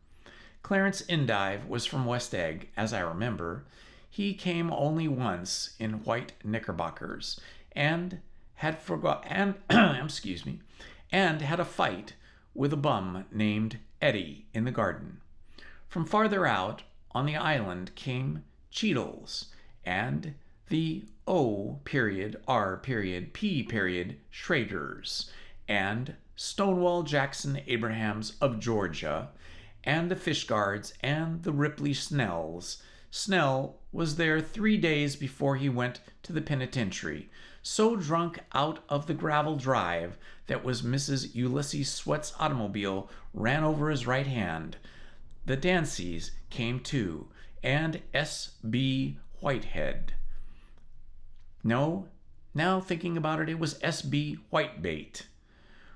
Clarence Endive was from West Egg, as I remember. He came only once in white knickerbockers, and had and had a fight with a bum named Eddie in the garden. From farther out on the island came Cheadles and the O.R.P. Schraders, and Stonewall Jackson Abrahams of Georgia, and the Fishguards and the Ripley Snells. Snell was there 3 days before he went to the penitentiary, so drunk out of the gravel drive that was Mrs. Ulysses Sweat's automobile ran over his right hand. The Danceys came too, and S.B. Whitehead. No, now thinking about it, it was S.B. Whitebait,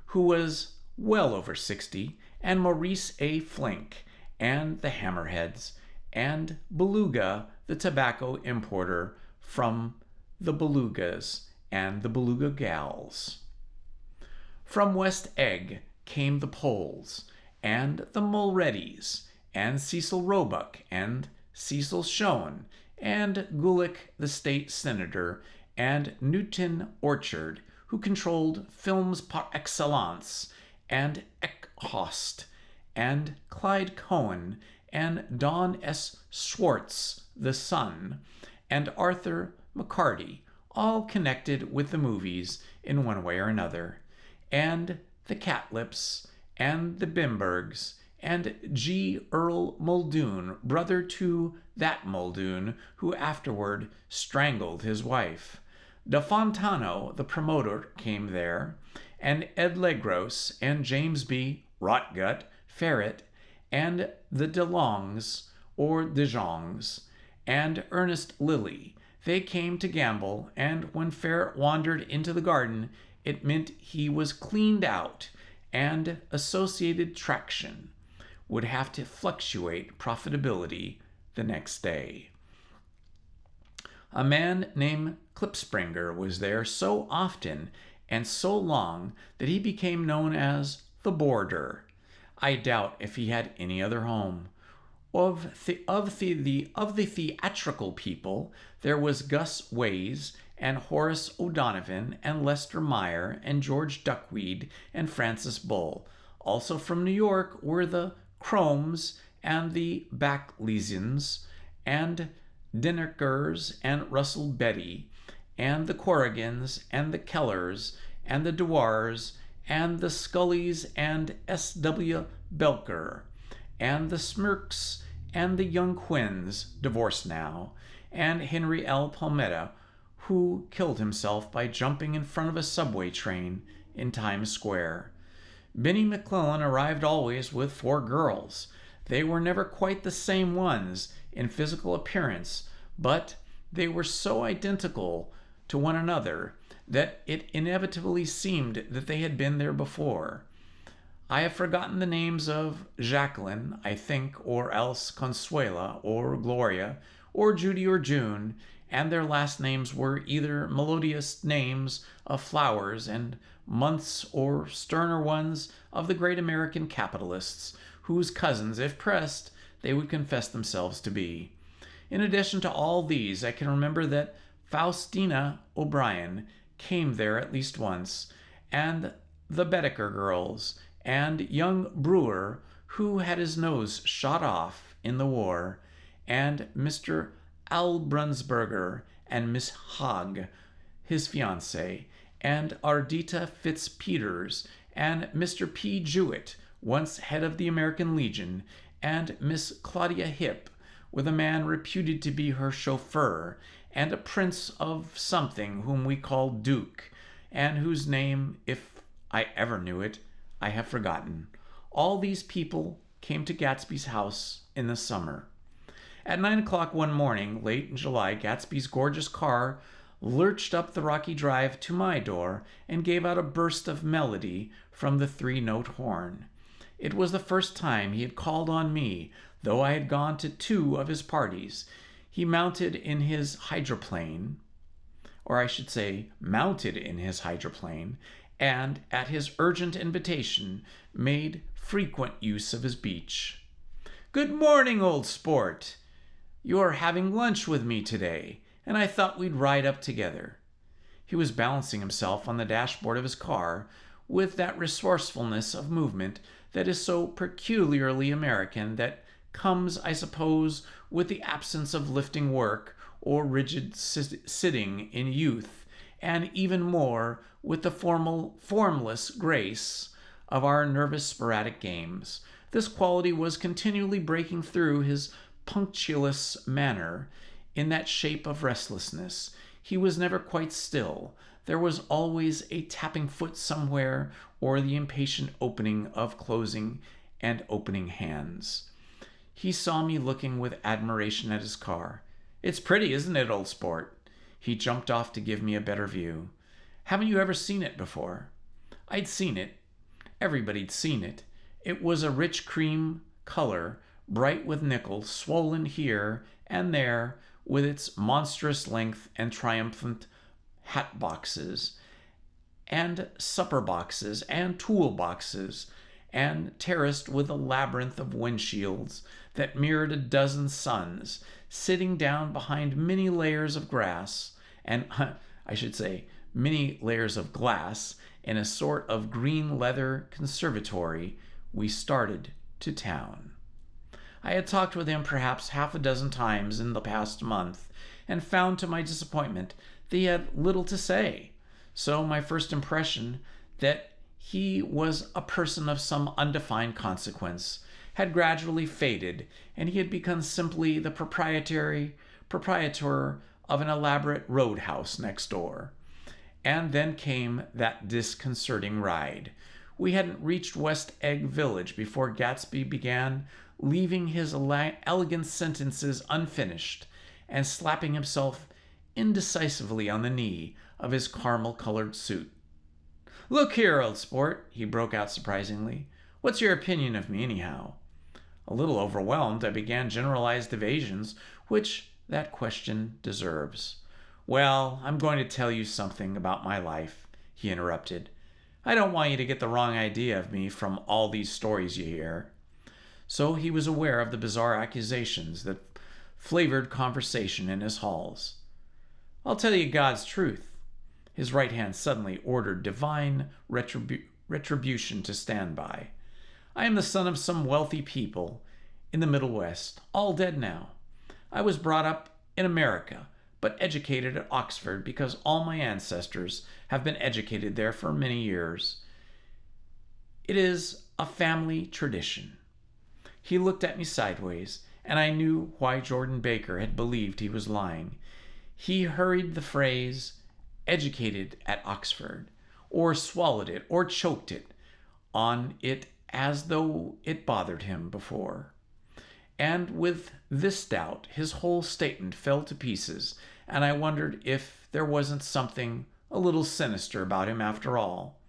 who was well over 60, and Maurice A. Flink, and the Hammerheads, and Beluga, the tobacco importer from the Belugas, and the Beluga Gals. From West Egg came the Poles, and the Mulreadys, and Cecil Roebuck, and Cecil Schoen, and Gulick, the state senator, and Newton Orchard, who controlled films par excellence, and Eckhost, and Clyde Cohen, and Don S. Schwartz, the son, and Arthur McCarty, all connected with the movies in one way or another, and the Catlips, and the Bimbergs, and G. Earl Muldoon, brother to that Muldoon who afterward strangled his wife. Da Fontano, the promoter, came there, and Ed Legros, and James B. Rotgut Ferret, and the DeLongs, or DeJongs, and Ernest Lilly. They came to gamble, and when Ferret wandered into the garden, it meant he was cleaned out, and Associated Traction would have to fluctuate profitability the next day. A man named Klipspringer was there so often and so long that he became known as the Boarder. I doubt if he had any other home. Of the theatrical people, there was Gus Ways, and Horace O'Donovan, and Lester Meyer, and George Duckweed, and Francis Bull. Also from New York were the Cromes, and the Backlesians, and Dinnerkers, and Russell Betty, and the Corrigans, and the Kellers, and the Dewars, and the Scullys, and S.W. Belker, and the Smirks, and the Young Quins, divorced now, and Henry L. Palmetta, who killed himself by jumping in front of a subway train in Times Square. Benny McClellan arrived always with 4 girls. They were never quite the same ones in physical appearance, but they were so identical to one another that it inevitably seemed that they had been there before. I have forgotten the names of Jacqueline, I think, or else Consuela, or Gloria, or Judy, or June, and their last names were either melodious names of flowers and months or sterner ones of the great American capitalists, whose cousins, if pressed, they would confess themselves to be. In addition to all these, I can remember that Faustina O'Brien came there at least once, and the Bedecker girls, and young Brewer, who had his nose shot off in the war, and Mr. Albrunsberger, and Miss Hogg, his fiancée, and Ardita Fitzpeters, and Mr. P. Jewett, once head of the American Legion, and Miss Claudia Hipp, with a man reputed to be her chauffeur, and a prince of something whom we called Duke, and whose name, if I ever knew it, I have forgotten. All these people came to Gatsby's house in the summer. At 9 o'clock one morning, late in July, Gatsby's gorgeous car lurched up the rocky drive to my door and gave out a burst of melody from the 3-note horn. It was the first time he had called on me, though I had gone to 2 of his parties. He mounted in his hydroplane, and at his urgent invitation made frequent use of his beach. "Good morning, old sport. You're having lunch with me today, and I thought we'd ride up together." He was balancing himself on the dashboard of his car with that resourcefulness of movement that is so peculiarly American, that comes, I suppose, with the absence of lifting work or rigid sitting in youth, and even more with the formless grace of our nervous sporadic games. This quality was continually breaking through his punctilious manner in that shape of restlessness. He was never quite still. There was always a tapping foot somewhere, or the impatient opening of closing and opening hands. He saw me looking with admiration at his car. "It's pretty, isn't it, old sport?" He jumped off to give me a better view. "Haven't you ever seen it before?" I'd seen it. Everybody'd seen it. It was a rich cream color, bright with nickel, swollen here and there with its monstrous length and triumphant hat boxes, and supper boxes, and tool boxes, and terraced with a labyrinth of windshields that mirrored a dozen suns, sitting down behind many layers of grass, and many layers of glass, in a sort of green leather conservatory. We started to town. I had talked with him perhaps half a dozen times in the past month, and found to my disappointment that he had little to say. So my first impression that he was a person of some undefined consequence had gradually faded, and he had become simply the proprietor of an elaborate roadhouse next door. And then came that disconcerting ride. We hadn't reached West Egg Village before Gatsby began leaving his elegant sentences unfinished and slapping himself indecisively on the knee of his caramel-colored suit. "Look here, old sport," he broke out surprisingly. "What's your opinion of me, anyhow?" A little overwhelmed, I began generalized evasions, which that question deserves. "Well, I'm going to tell you something about my life," he interrupted. "I don't want you to get the wrong idea of me from all these stories you hear." So he was aware of the bizarre accusations that flavored conversation in his halls. "I'll tell you God's truth." His right hand suddenly ordered divine retribution to stand by. "I am the son of some wealthy people in the Middle West, all dead now. I was brought up in America, but educated at Oxford because all my ancestors have been educated there for many years. It is a family tradition." He looked at me sideways, and I knew why Jordan Baker had believed he was lying. He hurried the phrase, "educated at Oxford," or swallowed it, or choked it on it as though it bothered him before. And with this doubt, his whole statement fell to pieces, and I wondered if there wasn't something a little sinister about him after all.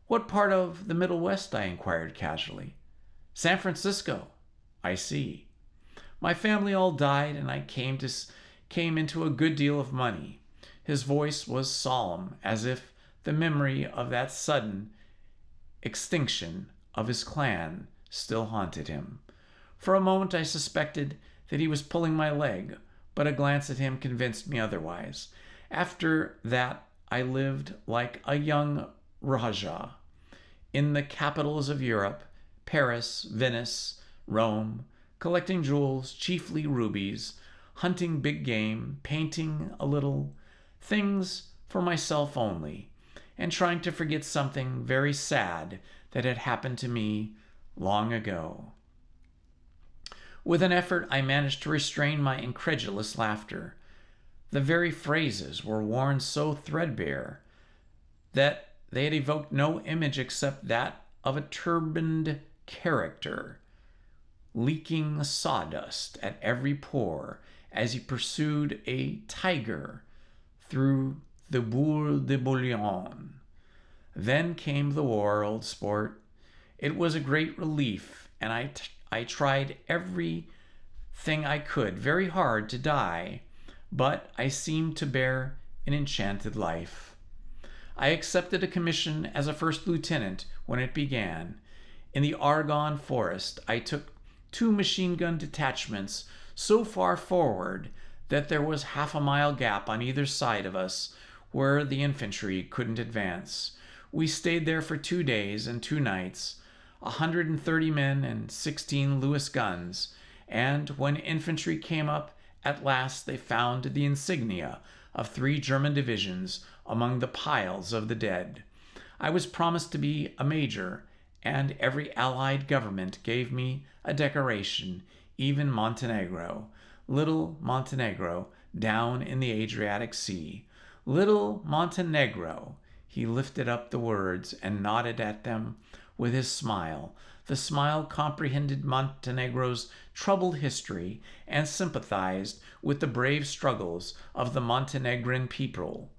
"What part of the Middle West?" I inquired casually. "San Francisco." "I see. My family all died, and I came into a good deal of money." His voice was solemn, as if the memory of that sudden extinction of his clan still haunted him. For a moment I suspected that he was pulling my leg, but a glance at him convinced me otherwise. After that I lived like a young Rajah in the capitals of Europe, Paris, Venice, Rome, collecting jewels, chiefly rubies, hunting big game, painting a little, things for myself only, and trying to forget something very sad that had happened to me long ago. With an effort, I managed to restrain my incredulous laughter. The very phrases were worn so threadbare that they had evoked no image except that of a turbaned character, leaking sawdust at every pore as he pursued a tiger through the Bourg de Boulogne. Then came the war, old sport. It was a great relief, and I tried everything I could very hard to die, but I seemed to bear an enchanted life. I accepted a commission as a first lieutenant when it began. In the Argonne Forest, I took 2 machine gun detachments so far forward that there was half a mile gap on either side of us where the infantry couldn't advance. We stayed there for 2 days and 2 nights, 130 men and 16 Lewis guns, and when infantry came up at last they found the insignia of 3 German divisions among the piles of the dead. I was promised to be a major, and every Allied government gave me a decoration, even Montenegro, little Montenegro down in the Adriatic Sea. Little Montenegro. He lifted up the words and nodded at them with his smile. The smile comprehended Montenegro's troubled history and sympathized with the brave struggles of the Montenegrin people.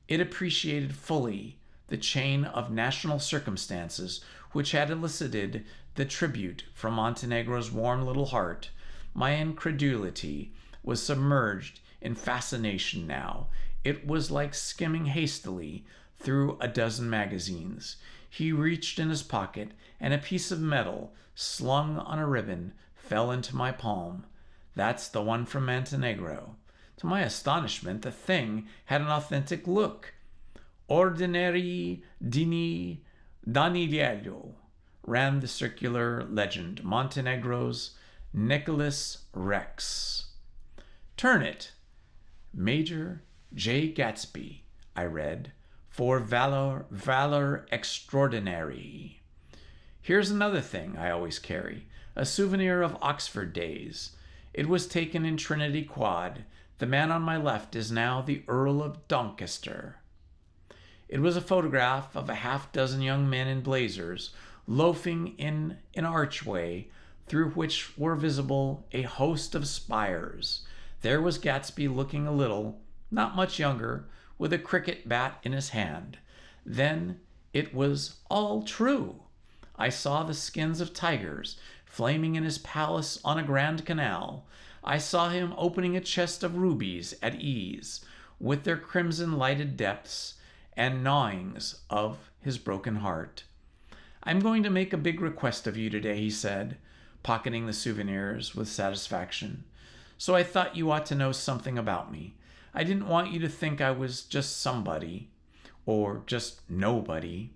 It appreciated fully the chain of national circumstances which had elicited the tribute from Montenegro's warm little heart. My incredulity was submerged in fascination now. It was like skimming hastily through a dozen magazines. He reached in his pocket, and a piece of metal, slung on a ribbon, fell into my palm. "That's the one from Montenegro." To my astonishment, the thing had an authentic look. "Ordinary Dini Daniello," ran the circular legend, Montenegro's Nicholas Rex. Turn it. Major J. Gatsby, I read, for valor extraordinary. Here's another thing I always carry, a souvenir of Oxford days. It was taken in Trinity Quad. The man on my left is now the Earl of Doncaster. It was a photograph of a half-dozen young men in blazers loafing in an archway through which were visible a host of spires. There was Gatsby looking a little, not much younger, with a cricket bat in his hand. Then it was all true. I saw the skins of tigers flaming in his palace on a grand canal. I saw him opening a chest of rubies at ease, with their crimson lighted depths and gnawings of his broken heart. I'm going to make a big request of you today, he said, pocketing the souvenirs with satisfaction. So I thought you ought to know something about me. I didn't want you to think I was just somebody, or just nobody.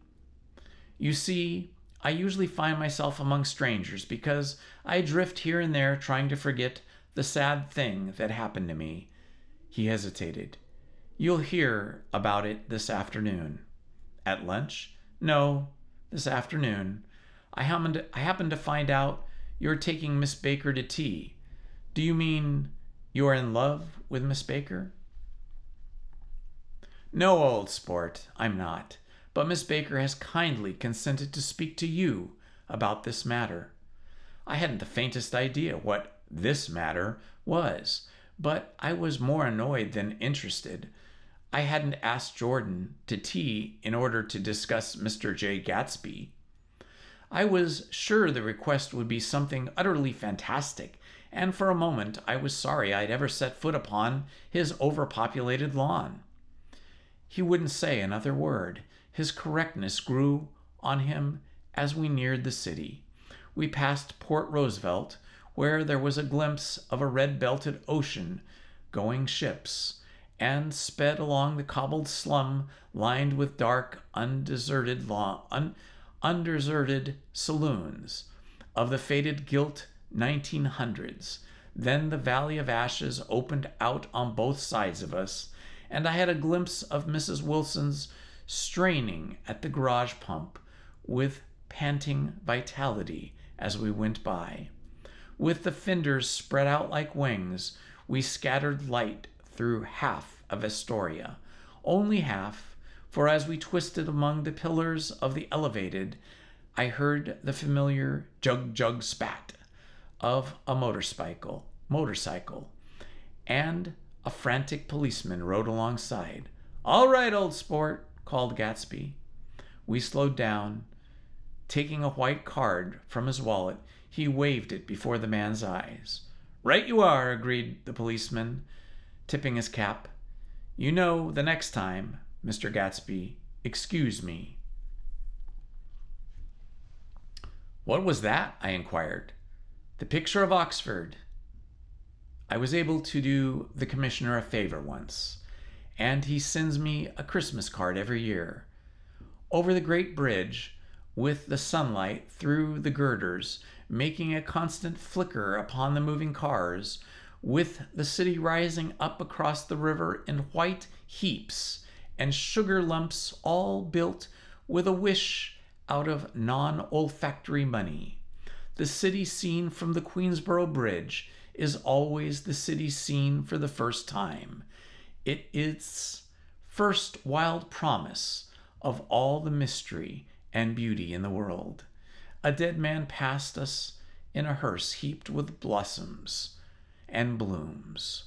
You see, I usually find myself among strangers because I drift here and there trying to forget the sad thing that happened to me. He hesitated. You'll hear about it this afternoon. At lunch? No, this afternoon. I happened to find out you're taking Miss Baker to tea. Do you mean you're in love with Miss Baker? No, old sport, I'm not. But Miss Baker has kindly consented to speak to you about this matter. I hadn't the faintest idea what this matter was, but I was more annoyed than interested. I hadn't asked Jordan to tea in order to discuss Mr. J. Gatsby. I was sure the request would be something utterly fantastic, and for a moment I was sorry I'd ever set foot upon his overpopulated lawn. He wouldn't say another word. His correctness grew on him as we neared the city. We passed Port Roosevelt, where there was a glimpse of a red-belted ocean-going ships, and sped along the cobbled slum lined with dark, undeserted saloons of the faded gilt 1900s. Then the Valley of Ashes opened out on both sides of us, and I had a glimpse of Mrs. Wilson's straining at the garage pump with panting vitality as we went by. With the fenders spread out like wings, we scattered light through half of Astoria. Only half, for as we twisted among the pillars of the elevated, I heard the familiar jug-jug spat of a motorcycle, and a frantic policeman rode alongside. All right, old sport, called Gatsby. We slowed down. Taking a white card from his wallet, he waved it before the man's eyes. Right you are, agreed the policeman, tipping his cap. You know, the next time, Mr. Gatsby, excuse me. What was that? I inquired. The picture of Oxford. I was able to do the commissioner a favor once, and he sends me a Christmas card every year. Over the great bridge, with the sunlight through the girders, making a constant flicker upon the moving cars, with the city rising up across the river in white heaps and sugar lumps all built with a wish out of non-olfactory money. The city seen from the Queensboro Bridge is always the city seen for the first time. It is first wild promise of all the mystery and beauty in the world. A dead man passed us in a hearse heaped with blossoms and blooms,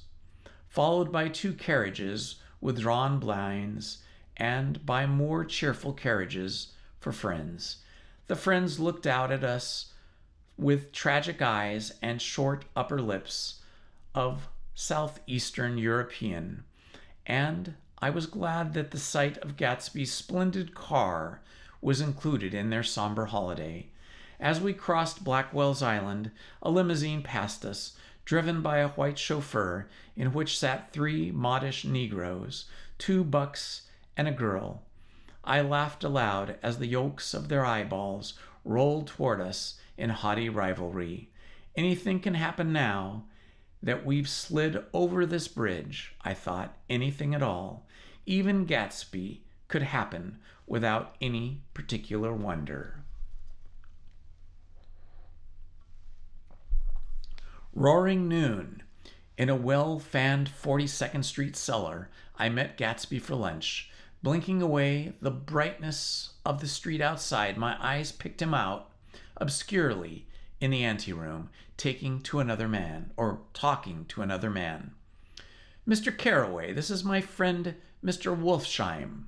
followed by 2 carriages with drawn blinds and by more cheerful carriages for friends. The friends looked out at us with tragic eyes and short upper lips of southeastern European, and I was glad that the sight of Gatsby's splendid car was included in their somber holiday. As we crossed Blackwell's Island, a limousine passed us, driven by a white chauffeur in which sat 3 modish Negroes, 2 bucks and a girl. I laughed aloud as the yolks of their eyeballs rolled toward us in haughty rivalry. Anything can happen now that we've slid over this bridge, I thought. Anything at all. Even Gatsby could happen without any particular wonder. Roaring noon. In a well-fanned 42nd Street cellar, I met Gatsby for lunch. Blinking away the brightness of the street outside, my eyes picked him out obscurely in the anteroom, talking to another man. Mr. Carroway, this is my friend Mr. Wolfsheim.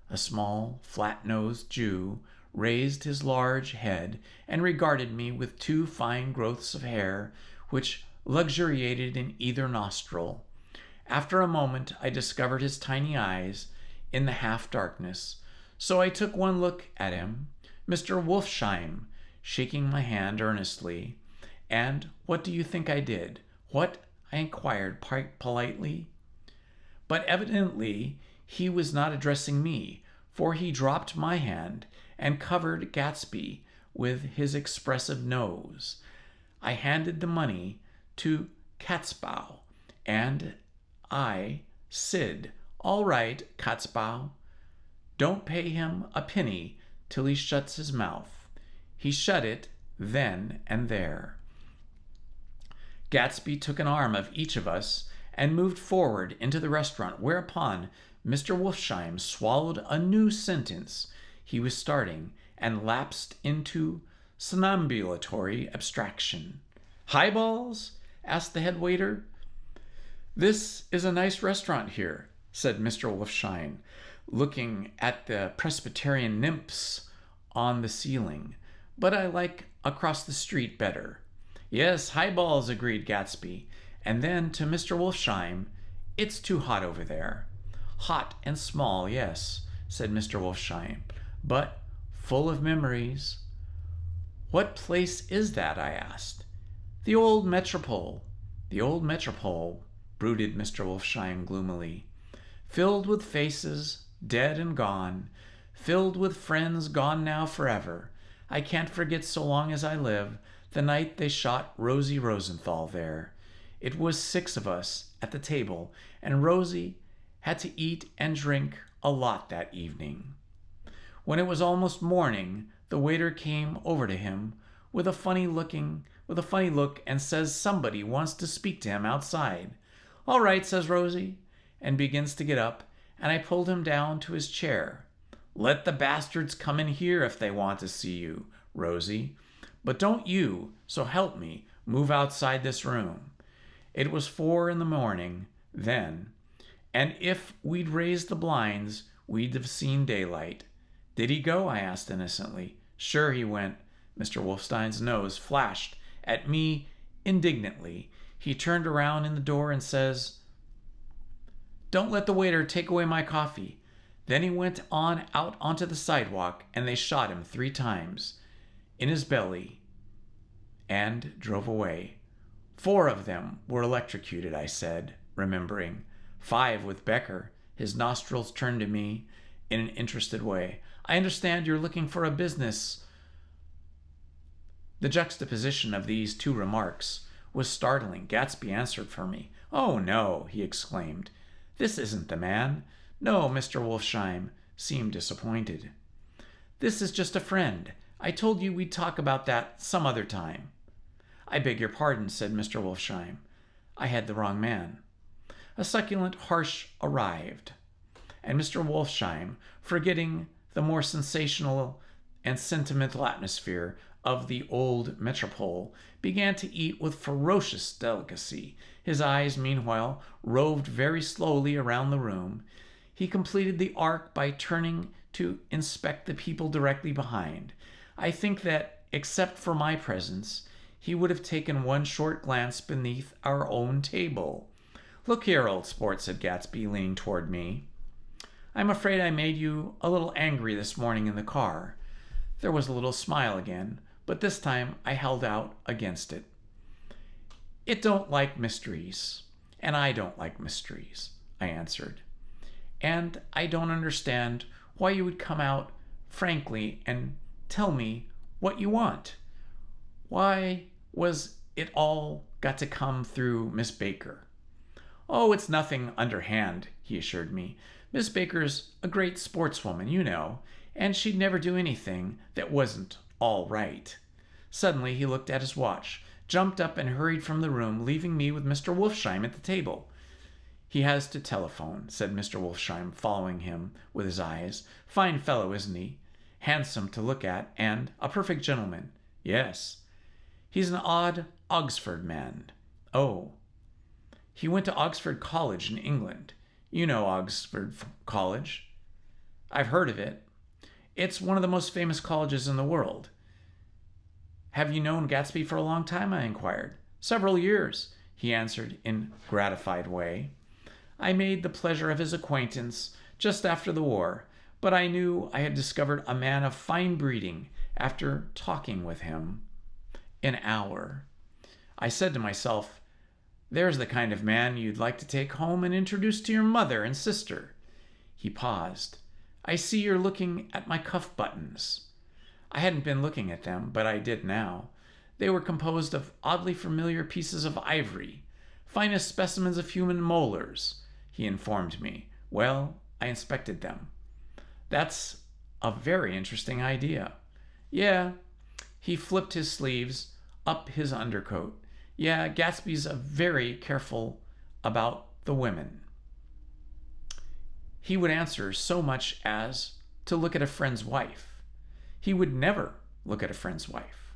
A small, flat-nosed Jew raised his large head and regarded me with two fine growths of hair which luxuriated in either nostril. After a moment, I discovered his tiny eyes in the half-darkness, so I took one look at him. Mr. Wolfsheim, shaking my hand earnestly. And what do you think I did? What? I inquired politely. But evidently he was not addressing me, for he dropped my hand and covered Gatsby with his expressive nose. I handed the money to Katzbau, and I, Sid. All right, Katzbau. Don't pay him a penny till he shuts his mouth. He shut it then and there. Gatsby took an arm of each of us and moved forward into the restaurant, whereupon Mr. Wolfsheim swallowed a new sentence he was starting and lapsed into somnambulatory abstraction. Highballs? Asked the head waiter. This is a nice restaurant here, said Mr. Wolfsheim, looking at the Presbyterian nymphs on the ceiling, but I like across the street better. Yes, highballs, agreed Gatsby, and then to Mr. Wolfsheim, it's too hot over there. Hot and small, yes, said Mr. Wolfsheim, but full of memories. What place is that? I asked. The old Metropole. The old Metropole, brooded Mr. Wolfsheim gloomily. Filled with faces, dead and gone, filled with friends gone now forever. I can't forget so long as I live the night they shot Rosie Rosenthal there. It was 6 of us at the table, and Rosie had to eat and drink a lot that evening. When it was almost morning, the waiter came over to him with a funny look and says somebody wants to speak to him outside. All right, says Rosie, and begins to get up, and I pulled him down to his chair. Let the bastards come in here if they want to see you, Rosie. But don't you, so help me, move outside this room. It was 4 a.m. then, and if we'd raised the blinds, we'd have seen daylight. Did he go? I asked innocently. Sure he went. Mr. Wolfstein's nose flashed at me indignantly. He turned around in the door and says, Don't let the waiter take away my coffee. Then he went on out onto the sidewalk, and they shot him 3 times in his belly and drove away. 4 of them were electrocuted, I said, remembering. 5 with Becker. His nostrils turned to me in an interested way. I understand you're looking for a business. The juxtaposition of these 2 remarks was startling. Gatsby answered for me. Oh, no, he exclaimed. This isn't the man. No, Mr. Wolfsheim seemed disappointed. This is just a friend. I told you we'd talk about that some other time. I beg your pardon, said Mr. Wolfsheim. I had the wrong man. A succulent harsh arrived, and Mr. Wolfsheim, forgetting the more sensational and sentimental atmosphere of the old Metropole, began to eat with ferocious delicacy. His eyes, meanwhile, roved very slowly around the room. He completed the arc by turning to inspect the people directly behind. I think that, except for my presence, he would have taken one short glance beneath our own table. Look here, old sport, said Gatsby, leaning toward me. I'm afraid I made you a little angry this morning in the car. There was a little smile again, but this time I held out against it. It don't like mysteries, and I don't like mysteries, I answered. And I don't understand why you would come out frankly and tell me What you want? Why was it all got to come through Miss Baker? Oh, it's nothing underhand, he assured me. Miss Baker's a great sportswoman, you know, and she'd never do anything that wasn't all right. Suddenly he looked at his watch, jumped up and hurried from the room, leaving me with Mr. Wolfsheim at the table. He has to telephone, said Mr. Wolfsheim, following him with his eyes. Fine fellow, isn't he? Handsome to look at, and a perfect gentleman. Yes. He's an odd Oxford man. Oh. He went to Oxford College in England. You know Oxford College. I've heard of it. It's one of the most famous colleges in the world. Have you known Gatsby for a long time? I inquired. Several years, he answered in a gratified way. I made the pleasure of his acquaintance just after the war, but I knew I had discovered a man of fine breeding after talking with him an hour. I said to myself, there's the kind of man you'd like to take home and introduce to your mother and sister. He paused. I see you're looking at my cuff buttons. I hadn't been looking at them, but I did now. They were composed of oddly familiar pieces of ivory, finest specimens of human molars, he informed me. Well, I inspected them. That's a very interesting idea. Yeah. He flipped his sleeves up his undercoat. Yeah, Gatsby's very careful about the women. He would answer so much as to look at a friend's wife. He would never look at a friend's wife.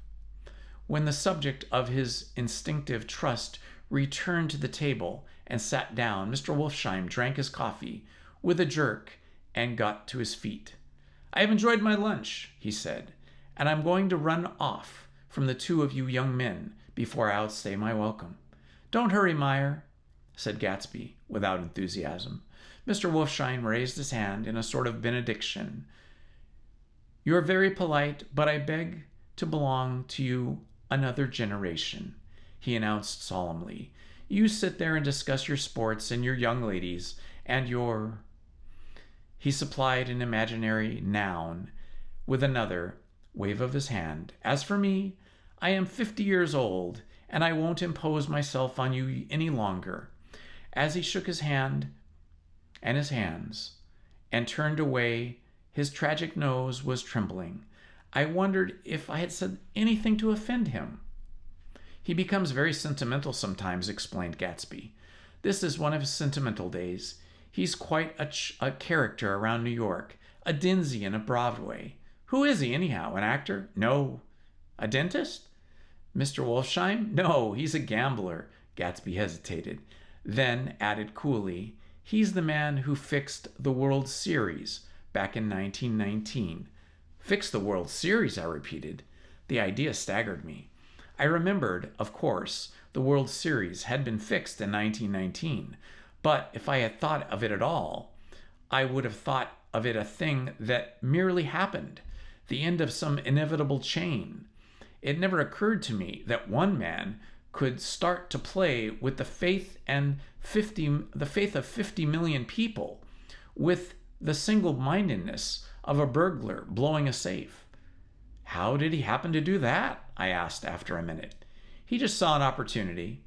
When the subject of his instinctive trust returned to the table and sat down, Mr. Wolfsheim drank his coffee with a jerk and got to his feet. I have enjoyed my lunch, he said, and I'm going to run off from the two of you young men before I outstay my welcome. Don't hurry, Meyer, said Gatsby without enthusiasm. Mr. Wolfsheim raised his hand in a sort of benediction. You're very polite, but I beg to belong to you another generation, he announced solemnly. You sit there and discuss your sports and your young ladies and your... He supplied an imaginary noun with another wave of his hand. As for me, I am 50 years old, and I won't impose myself on you any longer. As he shook his hand and his hands and turned away, his tragic nose was trembling. I wondered if I had said anything to offend him. He becomes very sentimental sometimes, explained Gatsby. This is one of his sentimental days. He's quite a character around New York, a Dinsey in a Broadway. Who is he, anyhow? An actor? No. A dentist? Mr. Wolfsheim? No, he's a gambler. Gatsby hesitated, then added coolly, he's the man who fixed the World Series back in 1919. Fixed the World Series, I repeated. The idea staggered me. I remembered, of course, the World Series had been fixed in 1919, but if I had thought of it at all, I would have thought of it a thing that merely happened, the end of some inevitable chain. It never occurred to me that one man could start to play with the faith of 50 million people, with the single-mindedness of a burglar blowing a safe. How did he happen to do that? I asked after a minute. He just saw an opportunity.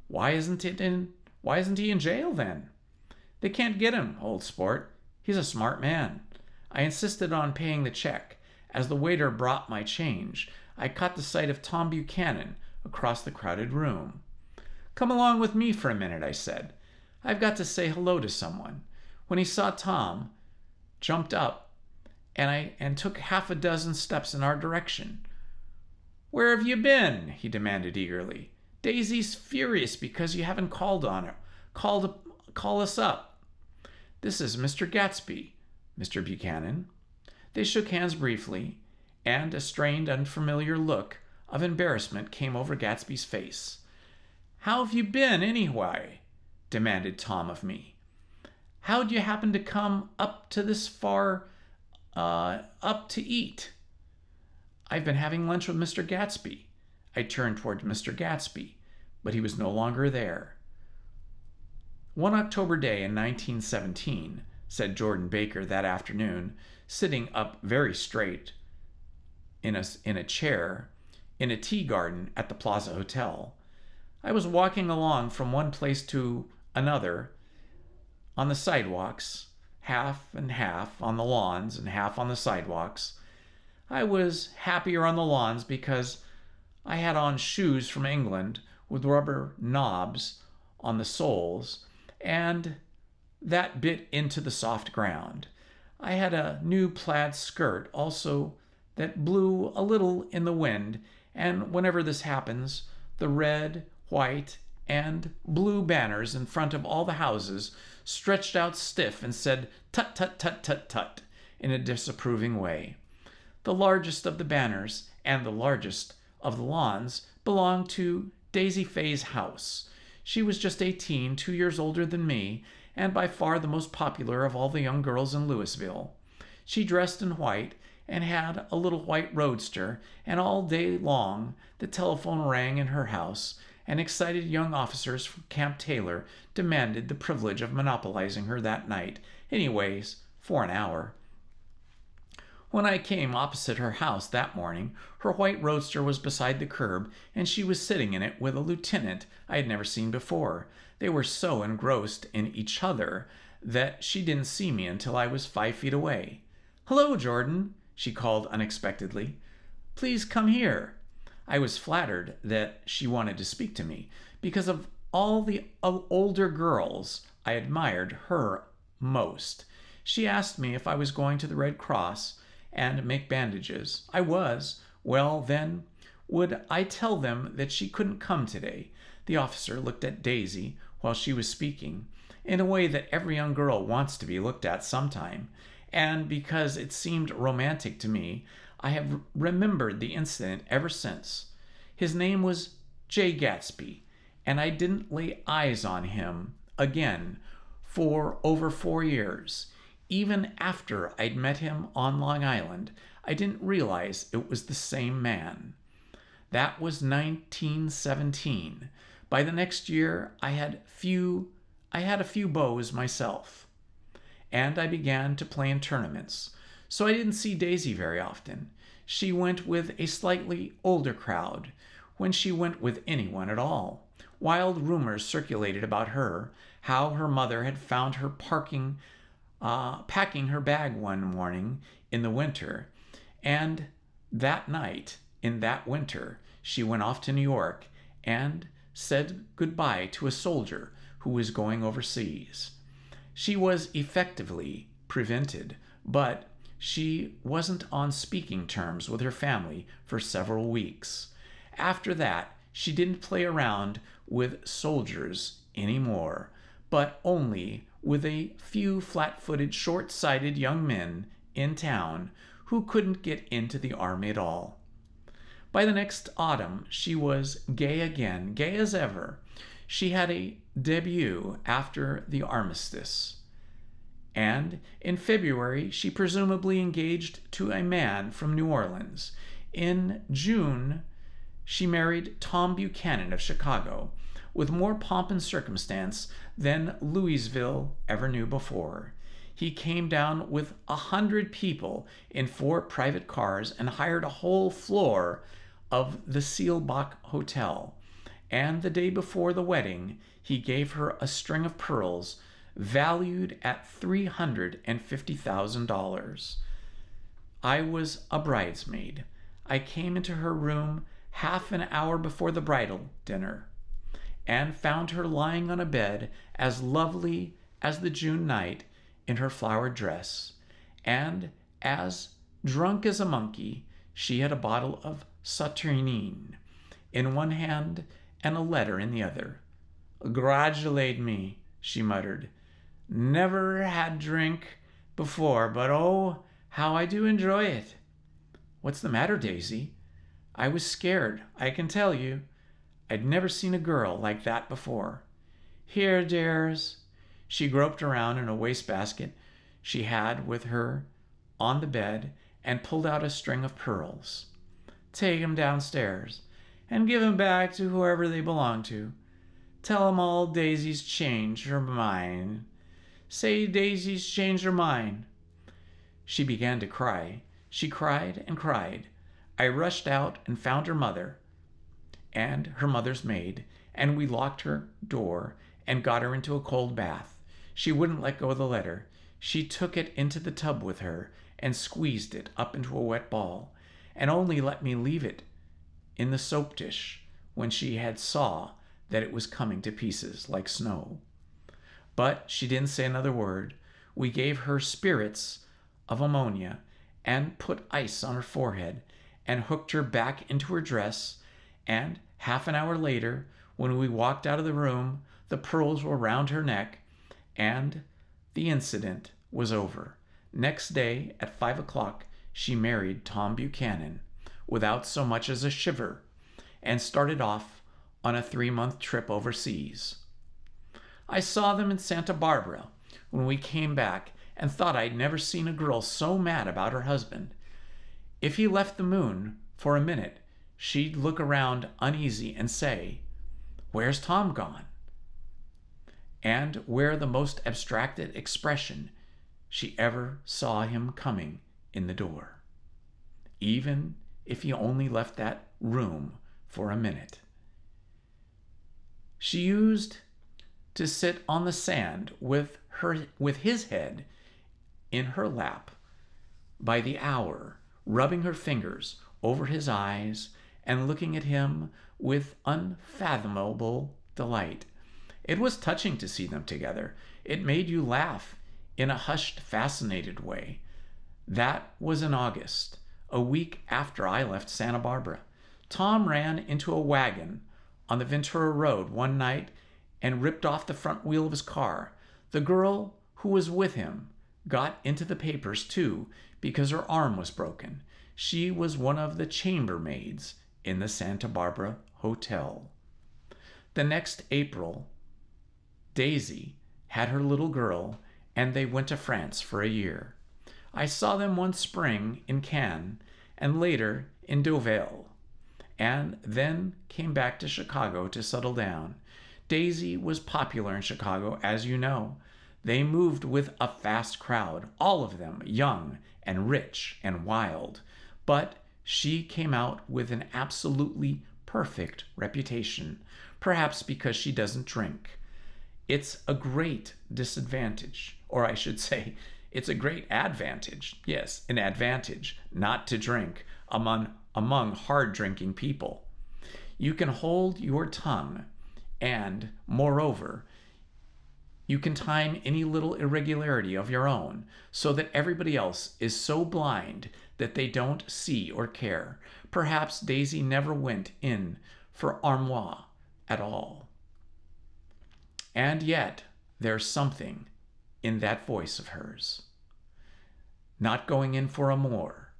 Why isn't he in jail then? They can't get him, old sport. He's a smart man. I insisted on paying the check. As the waiter brought my change, I caught the sight of Tom Buchanan across the crowded room. Come along with me for a minute, I said. I've got to say hello to someone. When he saw Tom, jumped up and took half a dozen steps in our direction. Where have you been? He demanded eagerly. Daisy's furious because you haven't called on her. Call us up. This is Mr. Gatsby, Mr. Buchanan. They shook hands briefly, and a strained, unfamiliar look of embarrassment came over Gatsby's face. How have you been, anyway? Demanded Tom of me. How'd you happen to come up to this far up to eat? I've been having lunch with Mr. Gatsby. I turned toward Mr. Gatsby, but he was no longer there. One October day in 1917, said Jordan Baker that afternoon, sitting up very straight, in a chair in a tea garden at the Plaza Hotel. I was walking along from one place to another on the sidewalks, half and half on the lawns and half on the sidewalks. I was happier on the lawns because I had on shoes from England with rubber knobs on the soles, and that bit into the soft ground. I had a new plaid skirt also that blew a little in the wind, and whenever this happens, the red, white, and blue banners in front of all the houses stretched out stiff and said, "Tut, tut, tut, tut, tut," in a disapproving way. The largest of the banners and the largest of the lawns belonged to Daisy Fay's house. She was just 18, 2 years older than me, and by far the most popular of all the young girls in Louisville. She dressed in white and had a little white roadster, and all day long the telephone rang in her house, and excited young officers from Camp Taylor demanded the privilege of monopolizing her that night, anyways, for an hour. When I came opposite her house that morning, her white roadster was beside the curb, and she was sitting in it with a lieutenant I had never seen before. They were so engrossed in each other that she didn't see me until I was 5 feet away. "Hello, Jordan," she called unexpectedly. "Please come here." I was flattered that she wanted to speak to me. Because of all the older girls, I admired her most. She asked me if I was going to the Red Cross and make bandages. I was. Well, then, would I tell them that she couldn't come today? The officer looked at Daisy while she was speaking, in a way that every young girl wants to be looked at sometime. And because it seemed romantic to me, I have remembered the incident ever since. His name was J. Gatsby, and I didn't lay eyes on him again for over 4 years. Even after I'd met him on Long Island, I didn't realize it was the same man. That was 1917. By the next year, I had a few beaux myself, and I began to play in tournaments. So I didn't see Daisy very often. She went with a slightly older crowd, when she went with anyone at all. Wild rumors circulated about her, how her mother had found her packing her bag one morning in the winter, and that night, in that winter, she went off to New York and said goodbye to a soldier who was going overseas. She was effectively prevented, but she wasn't on speaking terms with her family for several weeks. After that, she didn't play around with soldiers anymore, but only with a few flat-footed, short-sighted young men in town who couldn't get into the army at all. By the next autumn, she was gay again, gay as ever. She had a debut after the armistice, and in February she presumably engaged to a man from New Orleans. In June, she married Tom Buchanan of Chicago, with more pomp and circumstance than Louisville ever knew before. He came down with 100 people in 4 private cars and hired a whole floor of the Seelbach Hotel. And the day before the wedding, he gave her a string of pearls valued at $350,000. I was a bridesmaid. I came into her room half an hour before the bridal dinner, and found her lying on a bed as lovely as the June night in her flowered dress, and as drunk as a monkey. She had a bottle of Saturnine in one hand and a letter in the other. "Congratulate me," she muttered. "Never had drink before, but oh, how I do enjoy it." "What's the matter, Daisy?" I was scared, I can tell you. I'd never seen a girl like that before. "Here, dears." She groped around in a wastebasket she had with her on the bed and pulled out a string of pearls. "Take 'em downstairs and give 'em back to whoever they belong to. Tell 'em all Daisy's changed her mind. Say Daisy's changed her mind." She began to cry. She cried and cried. I rushed out and found her mother and her mother's maid, and we locked her door and got her into a cold bath. She wouldn't let go of the letter. She took it into the tub with her and squeezed it up into a wet ball, and only let me leave it in the soap dish when she had saw that it was coming to pieces like snow. But she didn't say another word. We gave her spirits of ammonia and put ice on her forehead and hooked her back into her dress, and half an hour later, when we walked out of the room, the pearls were round her neck, and the incident was over. Next day at 5 o'clock, she married Tom Buchanan without so much as a shiver and started off on a 3-month trip overseas. I saw them in Santa Barbara when we came back and thought I'd never seen a girl so mad about her husband. If he left the moon for a minute, she'd look around uneasy and say, "Where's Tom gone?" And wear the most abstracted expression she ever saw him coming in the door, even if he only left that room for a minute. She used to sit on the sand with his head in her lap by the hour, rubbing her fingers over his eyes and looking at him with unfathomable delight. It was touching to see them together. It made you laugh in a hushed, fascinated way. That was in August, a week after I left Santa Barbara. Tom ran into a wagon on the Ventura Road one night and ripped off the front wheel of his car. The girl who was with him got into the papers too because her arm was broken. She was one of the chambermaids in the Santa Barbara Hotel. The next April, Daisy had her little girl, and they went to France for a year. I saw them one spring in Cannes, and later in Deauville, and then came back to Chicago to settle down. Daisy was popular in Chicago, as you know. They moved with a fast crowd, all of them young and rich and wild, but she came out with an absolutely perfect reputation, perhaps because she doesn't drink. It's a great disadvantage, or I should say, it's a great advantage. Yes, an advantage not to drink among hard-drinking people. You can hold your tongue, and, moreover, you can time any little irregularity of your own so that everybody else is so blind that they don't see or care. Perhaps Daisy never went in for armoire at all. And yet, there's something in that voice of hers. Not going in for amour,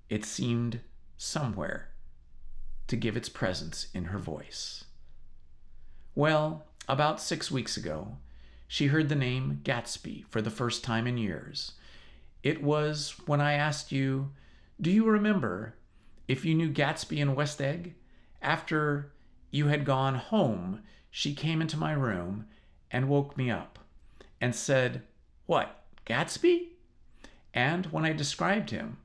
it seemed somewhere to give its presence in her voice. Well, about 6 weeks ago, she heard the name Gatsby for the first time in years. It was when I asked you, do you remember if you knew Gatsby in West Egg? After you had gone home, she came into my room and woke me up and said, "What, Gatsby?" And when I described him,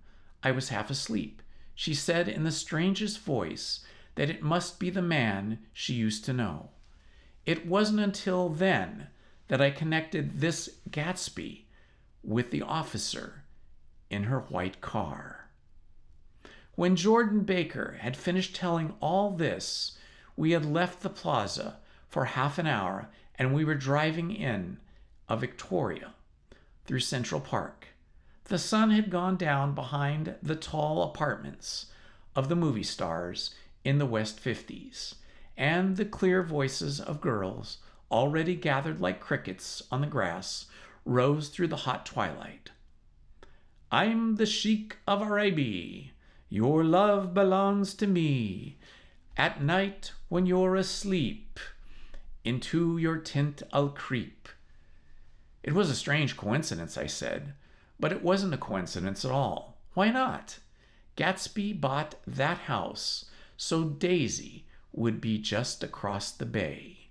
I was half asleep. She said in the strangest voice that it must be the man she used to know. It wasn't until then that I connected this Gatsby with the officer in her white car. When Jordan Baker had finished telling all this, we had left the plaza for half an hour and we were driving in a Victoria through Central Park. The sun had gone down behind the tall apartments of the movie stars in the West 50s, and the clear voices of girls, already gathered like crickets on the grass, rose through the hot twilight. "I'm the Sheik of Araby. Your love belongs to me. At night when you're asleep, into your tent I'll creep." It was a strange coincidence, I said, but it wasn't a coincidence at all. Why not? Gatsby bought that house so Daisy would be just across the bay.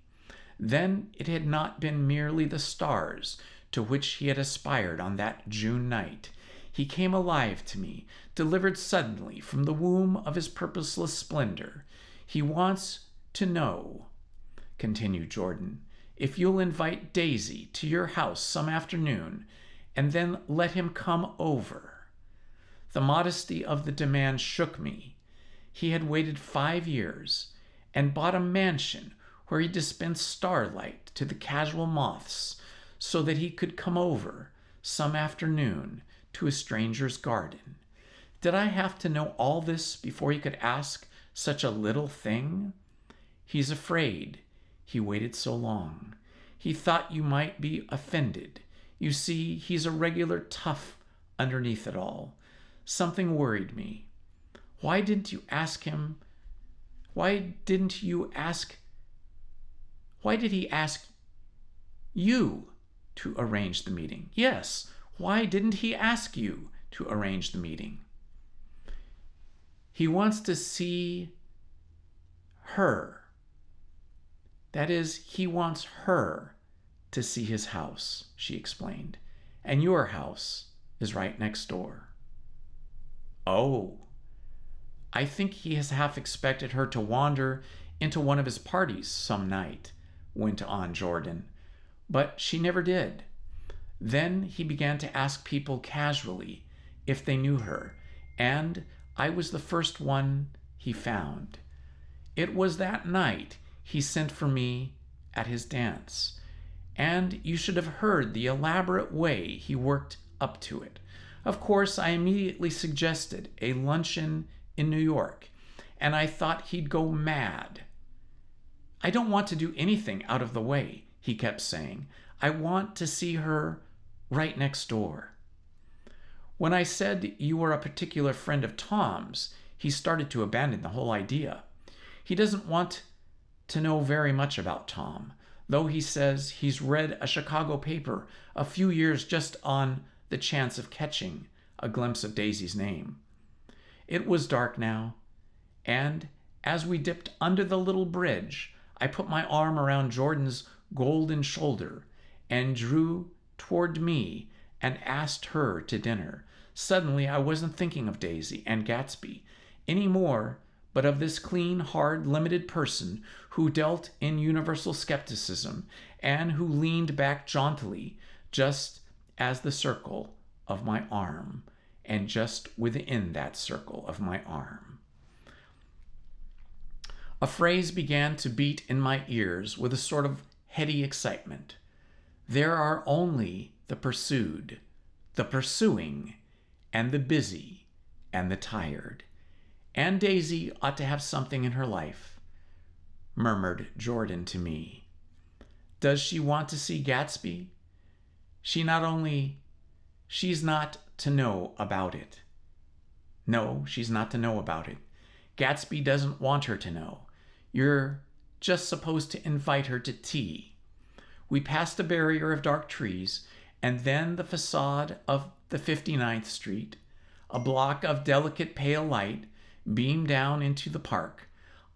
Then it had not been merely the stars to which he had aspired on that June night. He came alive to me, delivered suddenly from the womb of his purposeless splendor. He wants to know," continued Jordan, "if you'll invite Daisy to your house some afternoon, and then let him come over." The modesty of the demand shook me. He had waited 5 years and bought a mansion where he dispensed starlight to the casual moths so that he could come over some afternoon to a stranger's garden. Did I have to know all this before he could ask such a little thing? He's afraid he waited so long. He thought you might be offended. You see, he's a regular tough underneath it all. Something worried me. Why didn't he ask you to arrange the meeting? Yes, why didn't he ask you to arrange the meeting? He wants to see her. That is, he wants her to see his house, she explained. And your house is right next door. Oh, I think he has half expected her to wander into one of his parties some night, went on Jordan. But she never did. Then he began to ask people casually if they knew her, and I was the first one he found. It was that night he sent for me at his dance, and you should have heard the elaborate way he worked up to it. Of course, I immediately suggested a luncheon in New York, and I thought he'd go mad. "I don't want to do anything out of the way," he kept saying. "I want to see her right next door." When I said you were a particular friend of Tom's, he started to abandon the whole idea. He doesn't want to know very much about Tom, though he says he's read a Chicago paper a few years just on the chance of catching a glimpse of Daisy's name. It was dark now, and as we dipped under the little bridge, I put my arm around Jordan's golden shoulder and drew toward me and asked her to dinner. Suddenly, I wasn't thinking of Daisy and Gatsby any more, but of this clean, hard, limited person who dealt in universal skepticism and who leaned back jauntily just as the circle of my arm, and just within that circle of my arm. A phrase began to beat in my ears with a sort of heady excitement. There are only the pursued, the pursuing, and the busy, and the tired. And Daisy ought to have something in her life, murmured Jordan to me. Does she want to see Gatsby? She's not to know about it. No, she's not to know about it. Gatsby doesn't want her to know. You're just supposed to invite her to tea. We passed a barrier of dark trees, and then the facade of the 59th Street. A block of delicate pale light beamed down into the park.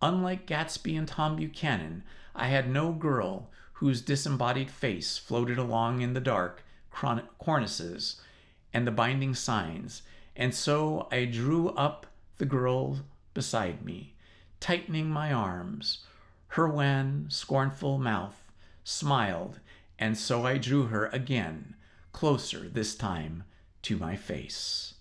Unlike Gatsby and Tom Buchanan, I had no girl whose disembodied face floated along in the dark cornices and the binding signs, and so I drew up the girl beside me, tightening my arms. Her wan, scornful mouth smiled, and so I drew her again, closer this time to my face.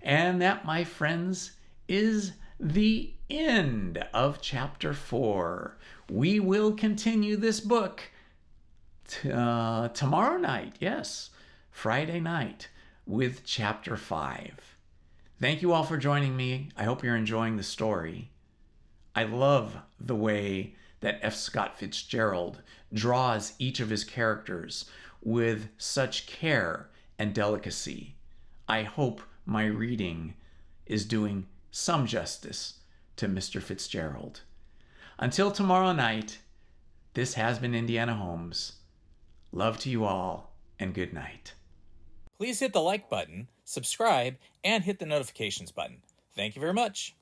And that, my friends, is the end of chapter 4. We will continue this book tomorrow night, yes, Friday night, with chapter 5. Thank you all for joining me. I hope you're enjoying the story. I love the way that F. Scott Fitzgerald draws each of his characters with such care and delicacy. I hope my reading is doing some justice to Mr. Fitzgerald. Until tomorrow night, this has been Indiana Holmes. Love to you all, and good night. Please hit the like button, subscribe, and hit the notifications button. Thank you very much.